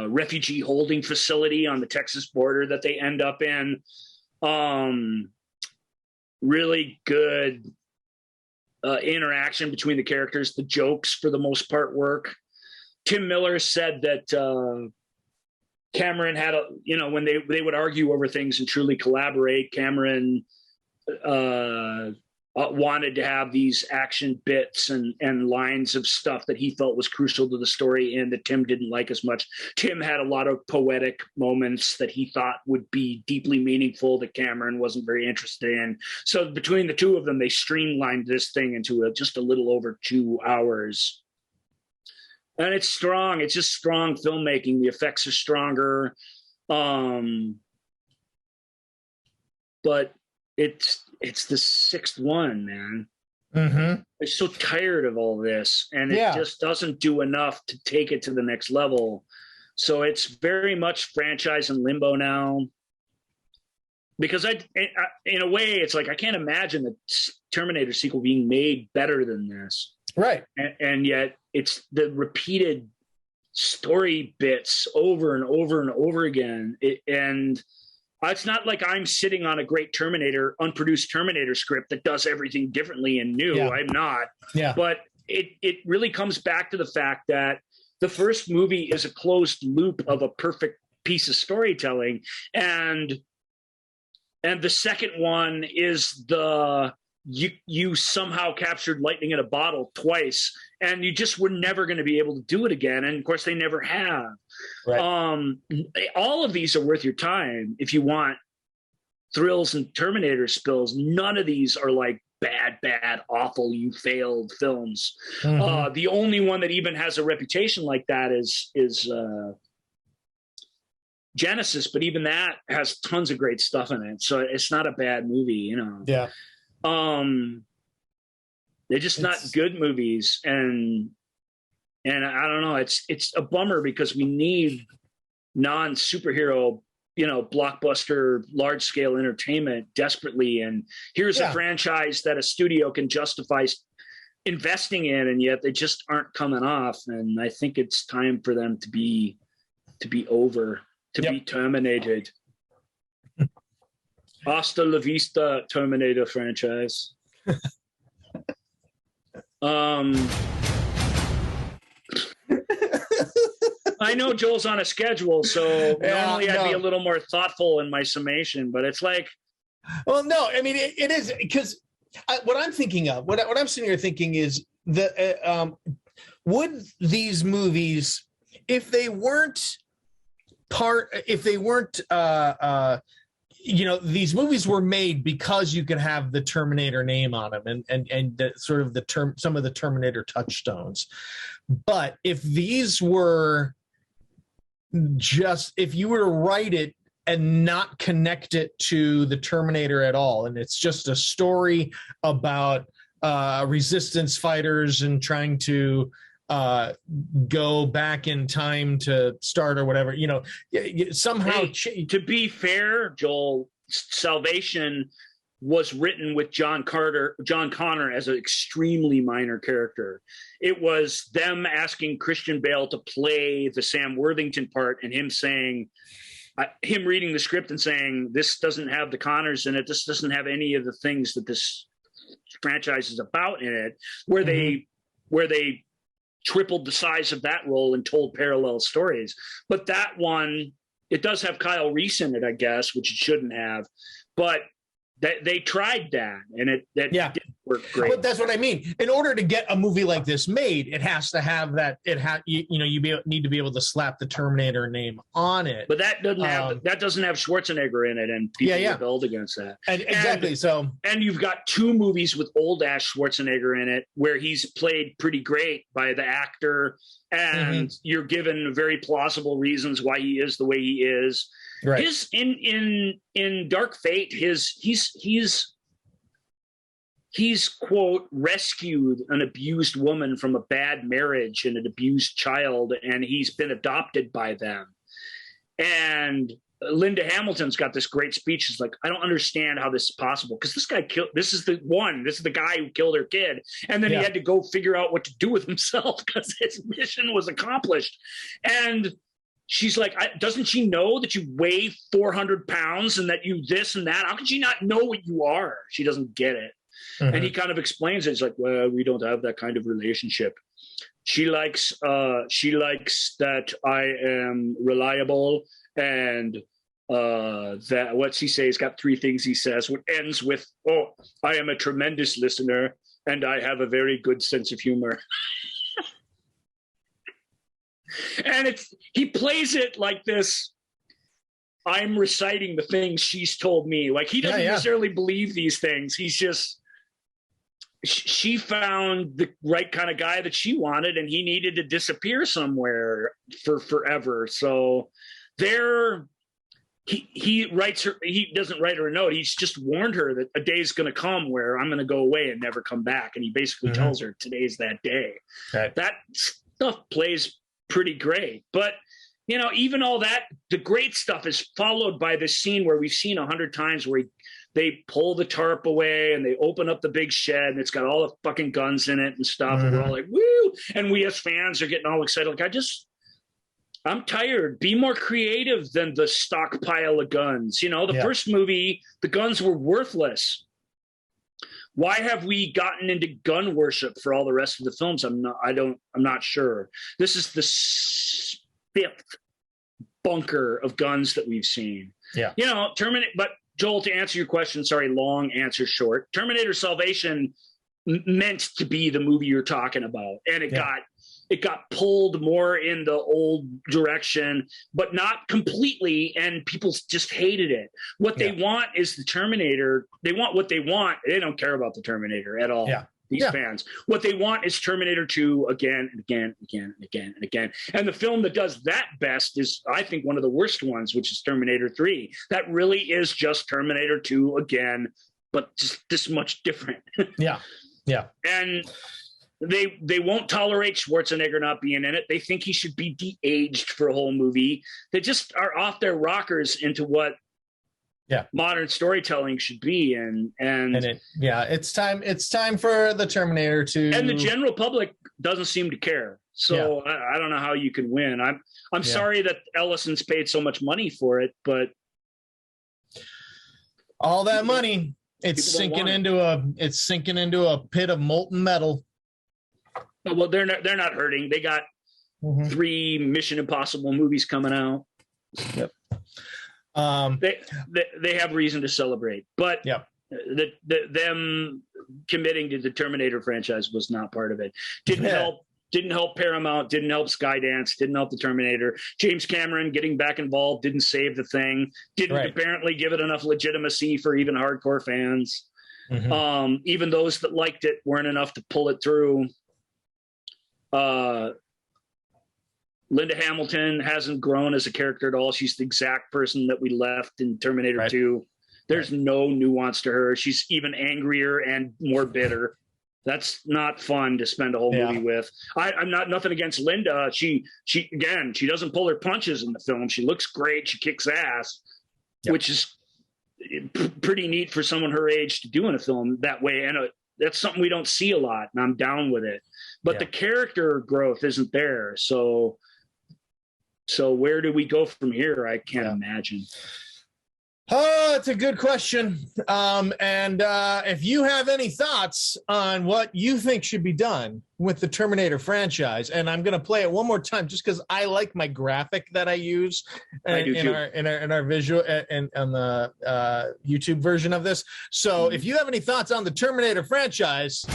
refugee holding facility on the Texas border that they end up in. Really good interaction between the characters. The jokes, for the most part, work. Tim Miller said that Cameron had when they would argue over things and truly collaborate, Cameron wanted to have these action bits and lines of stuff that he felt was crucial to the story and that Tim didn't like as much. Tim had a lot of poetic moments that he thought would be deeply meaningful that Cameron wasn't very interested in. So between the two of them, they streamlined this thing into just a little over 2 hours. And it's strong. It's just strong filmmaking. The effects are stronger. But it's the sixth one, man. I'm so tired of all this, and it just doesn't do enough to take it to the next level. So it's very much franchise in limbo now. Because in a way, it's like I can't imagine the Terminator sequel being made better than this. Right. And yet it's the repeated story bits over and over and over again. It's not like I'm sitting on a great unproduced Terminator script that does everything differently and new. Yeah. I'm not. Yeah. But it really comes back to the fact that the first movie is a closed loop of a perfect piece of storytelling. And the second one is you somehow captured lightning in a bottle twice, and you just were never going to be able to do it again. And of course they never have. Right. All of these are worth your time if you want thrills and Terminator spills. None of these are like bad, awful, you failed films. The only one that even has a reputation like that is Genesis, but even that has tons of great stuff in it. So it's not a bad movie, Yeah. They're just not good movies. And I don't know, it's a bummer because we need non-superhero blockbuster, large scale entertainment desperately. And here's a franchise that a studio can justify investing in, and yet they just aren't coming off. And I think it's time for them to be over, to be terminated. Hasta la vista, Terminator franchise. I know Joel's on a schedule, so normally I'd be a little more thoughtful in my summation, but it's like, well, no, I mean, it is, because what I'm thinking of, what I'm sitting here thinking is that would these movies, if they weren't these movies were made because you could have the Terminator name on them and the, sort of some of the Terminator touchstones. But if these were if you were to write it and not connect it to the Terminator at all, and it's just a story about resistance fighters and trying to go back in time to start or whatever, somehow. To be fair, Joel, Salvation was written with John Connor as an extremely minor character. It was them asking Christian Bale to play the Sam Worthington part, and him saying, him reading the script and saying, this doesn't have the Connors in it. This doesn't have any of the things that this franchise is about in it, where they tripled the size of that role and told parallel stories. But that one, it does have Kyle Reese in it, I guess, which it shouldn't have. But they tried that, and it didn't work great. But that's what I mean. In order to get a movie like this made, it has to have that. You need to be able to slap the Terminator name on it. But that doesn't have Schwarzenegger in it, and people rebelled against that. Exactly. And you've got two movies with old Ash Schwarzenegger in it, where he's played pretty great by the actor, and you're given very plausible reasons why he is the way he is. Right. His in Dark Fate, he's quote rescued an abused woman from a bad marriage and an abused child, and he's been adopted by them. And Linda Hamilton's got this great speech. She's like, I don't understand how this is possible, because this guy this is the guy who killed her kid, and then he had to go figure out what to do with himself because his mission was accomplished. And she's like, doesn't she know that you weigh 400 pounds and that you this and that? How can she not know what you are? She doesn't get it. And he kind of explains it. It's like, well, we don't have that kind of relationship. She likes that I am reliable, and that what's he say? He's got three things he says. What ends with, oh, I am a tremendous listener and I have a very good sense of humor. And he plays it like this. I'm reciting the things she's told me. Like, he doesn't necessarily believe these things. He's just, she found the right kind of guy that she wanted, and he needed to disappear somewhere for forever. So he writes her, he doesn't write her a note. He's just warned her that a day's going to come where I'm going to go away and never come back. And he basically tells her today's that day. Right. That stuff plays pretty great. But, even all that, the great stuff is followed by this scene where we've seen 100 times where they pull the tarp away and they open up the big shed and it's got all the fucking guns in it and stuff. And we're all like, woo. And we as fans are getting all excited. Like, I'm tired. Be more creative than the stockpile of guns. The first movie, the guns were worthless. Why have we gotten into gun worship for all the rest of the films? I'm not sure. This is the fifth bunker of guns that we've seen. Yeah. Terminator, but Joel, to answer your question, sorry, long answer short, Terminator Salvation meant to be the movie you're talking about. And it got pulled more in the old direction, but not completely, and people just hated it. What they want is the Terminator. They want what they want. They don't care about the Terminator at all. These fans. What they want is Terminator 2 again and again and again and again and again. And the film that does that best is, I think, one of the worst ones, which is Terminator 3. That really is just Terminator 2 again, but just this much different. Yeah. And They won't tolerate Schwarzenegger not being in it. They think he should be de-aged for a whole movie. They just are off their rockers into what modern storytelling should be. It's time for the Terminator to, and the general public doesn't seem to care. So I don't know how you can win. I'm sorry that Ellison's paid so much money for it, but all that money, it's sinking into a pit of molten metal. Well, they're not hurting. They got 3 Mission Impossible movies coming out. Yep. They have reason to celebrate, but them committing to the Terminator franchise was not part of it. Didn't help Paramount, didn't help Skydance, didn't help the Terminator. James Cameron getting back involved didn't save the thing. Didn't apparently give it enough legitimacy for even hardcore fans. Even those that liked it weren't enough to pull it through. Linda Hamilton hasn't grown as a character at all. She's the exact person that we left in Terminator 2. There's no nuance to her. She's even angrier and more bitter. That's not fun to spend a whole movie with. I'm not nothing against Linda. She doesn't pull her punches in the film. She looks great. She kicks ass, which is pretty neat for someone her age to do in a film that way. And that's something we don't see a lot, and I'm down with it. But the character growth isn't there. So where do we go from here? I can't imagine. Oh, it's a good question. And if you have any thoughts on what you think should be done with the Terminator franchise, and I'm going to play it one more time just because I like my graphic that I use in our visual and on the YouTube version of this. So if you have any thoughts on the Terminator franchise,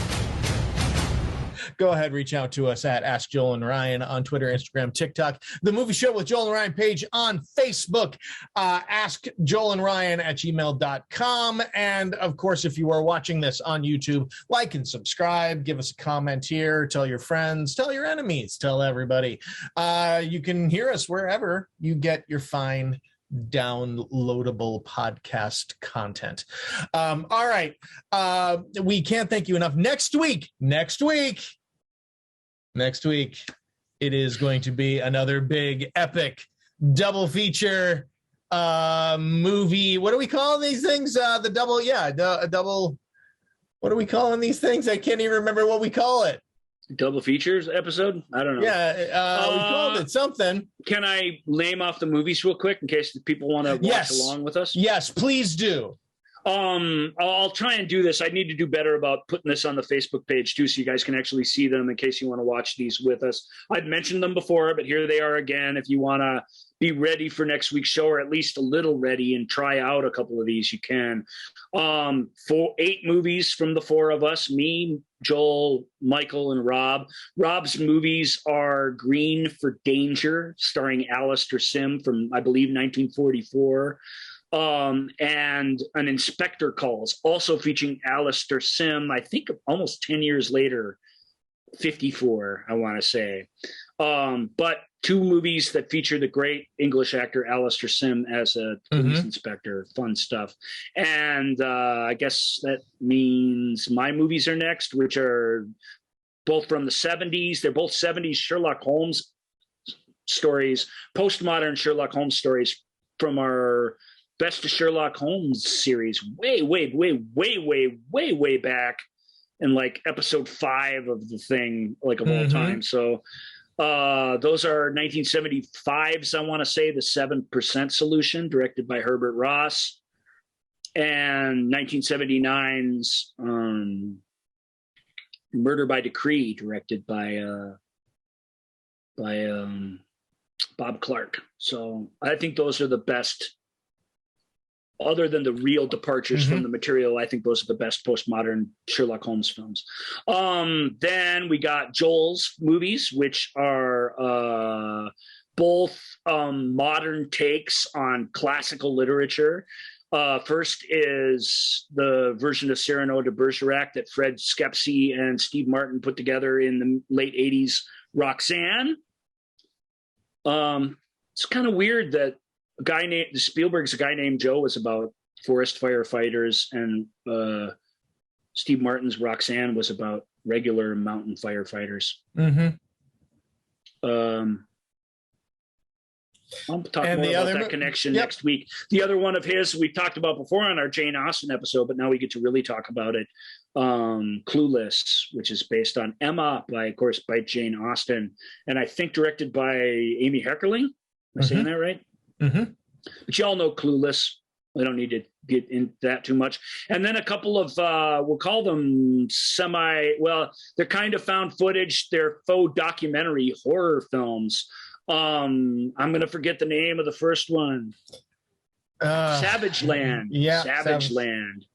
go ahead, reach out to us at Ask Joel and Ryan on Twitter, Instagram, TikTok, The Movie Show with Joel and Ryan page on Facebook, Ask Joel and Ryan at gmail.com. And of course, if you are watching this on YouTube, like and subscribe, give us a comment here, tell your friends, tell your enemies, tell everybody. You can hear us wherever you get your fine downloadable podcast content. All right. We can't thank you enough. Next week, it is going to be another big epic double feature movie. What do we call these things? The double. What are we calling these things? I can't even remember what we call it. Double features episode? I don't know. Yeah, we called it something. Can I name off the movies real quick in case the people want to watch along with us? Yes, please do. I'll try and do this. I need to do better about putting this on the Facebook page too, so you guys can actually see them in case you want to watch these with us. I'd mentioned them before, but here they are again. If you want to be ready for next week's show, or at least a little ready, and try out a couple of these, you can. 8 movies from the 4 of us, me, Joel, Michael, and Rob. Rob's movies are Green for Danger, starring Alistair Sim from, I believe, 1944. And An Inspector Calls, also featuring Alistair Sim, I think almost 10 years later, 54, I want to say. But 2 movies that feature the great English actor Alistair Sim as a police inspector. Fun stuff. And I guess that means my movies are next, which are both from the 70s. They're both 70s Sherlock Holmes stories, postmodern Sherlock Holmes stories from our Best of Sherlock Holmes series way back in like episode 5 of the thing, like of all time. So those are 1975's, I want to say, The 7% Solution, directed by Herbert Ross, and 1979's Murder by Decree, directed by Bob Clark. So I think those are the best. Other than the real departures from the material, I think those are the best postmodern Sherlock Holmes films. Then we got Joel's movies, which are both modern takes on classical literature. First is the version of Cyrano de Bergerac that Fred Skepsey and Steve Martin put together in the late 80s, Roxanne. It's kind of weird that Spielberg's A Guy Named Joe was about forest firefighters, and Steve Martin's Roxanne was about regular mountain firefighters. I'll talk more about that connection next week. The other one of his we've talked about before on our Jane Austen episode, but now we get to really talk about it. Clueless, which is based on Emma by Jane Austen, and I think directed by Amy Heckerling. Am I saying that right? But you all know Clueless. I don't need to get into that too much. And then a couple of, we'll call them they're kind of found footage. They're faux documentary horror films. I'm going to forget the name of the first one. Savage Land. Yeah. Savage Land.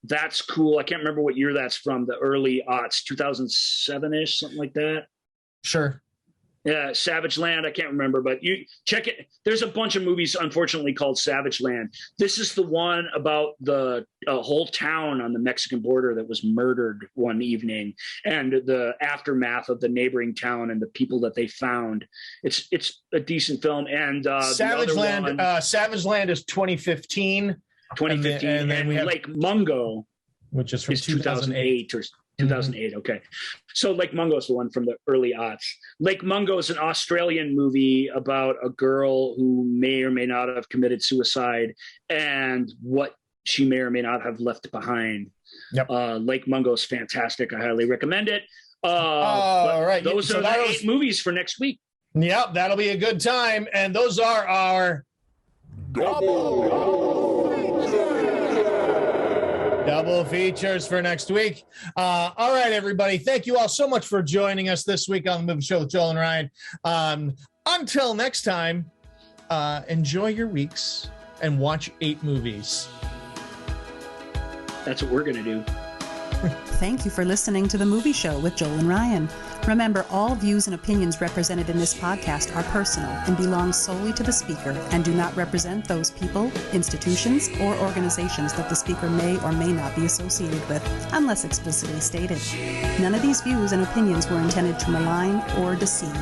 That's cool. I can't remember what year that's from, the early aughts, 2007-ish, something like that. Sure. Yeah, Savage Land. I can't remember, but you check it. There's a bunch of movies, unfortunately, called Savage Land. This is the one about the whole town on the Mexican border that was murdered one evening, and the aftermath of the neighboring town and the people that they found. It's a decent film. And Savage Land is 2015. 2015, and then we have Lake Mungo, which is from 2008 or 2008. Okay. So Lake Mungo is the one from the early aughts. Lake Mungo is an Australian movie about a girl who may or may not have committed suicide and what she may or may not have left behind. Yep. Lake Mungo is fantastic. I highly recommend it. All right. Those are the 8 movies for next week. Yep. That'll be a good time. And those are our double features for next week. All right, everybody. Thank you all so much for joining us this week on the Movie Show with Joel and Ryan. Until next time, enjoy your weeks and watch 8 movies. That's what we're going to do. Thank you for listening to The Movie Show with Joel and Ryan. Remember, all views and opinions represented in this podcast are personal and belong solely to the speaker and do not represent those people, institutions, or organizations that the speaker may or may not be associated with, unless explicitly stated. None of these views and opinions were intended to malign or deceive.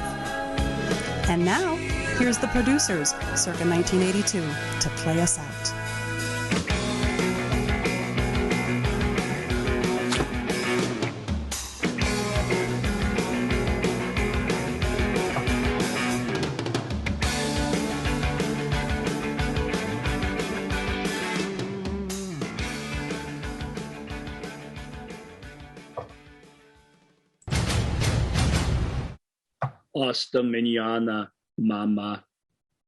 And now, here's the producers, circa 1982, to play us out. Hasta mañana, mama.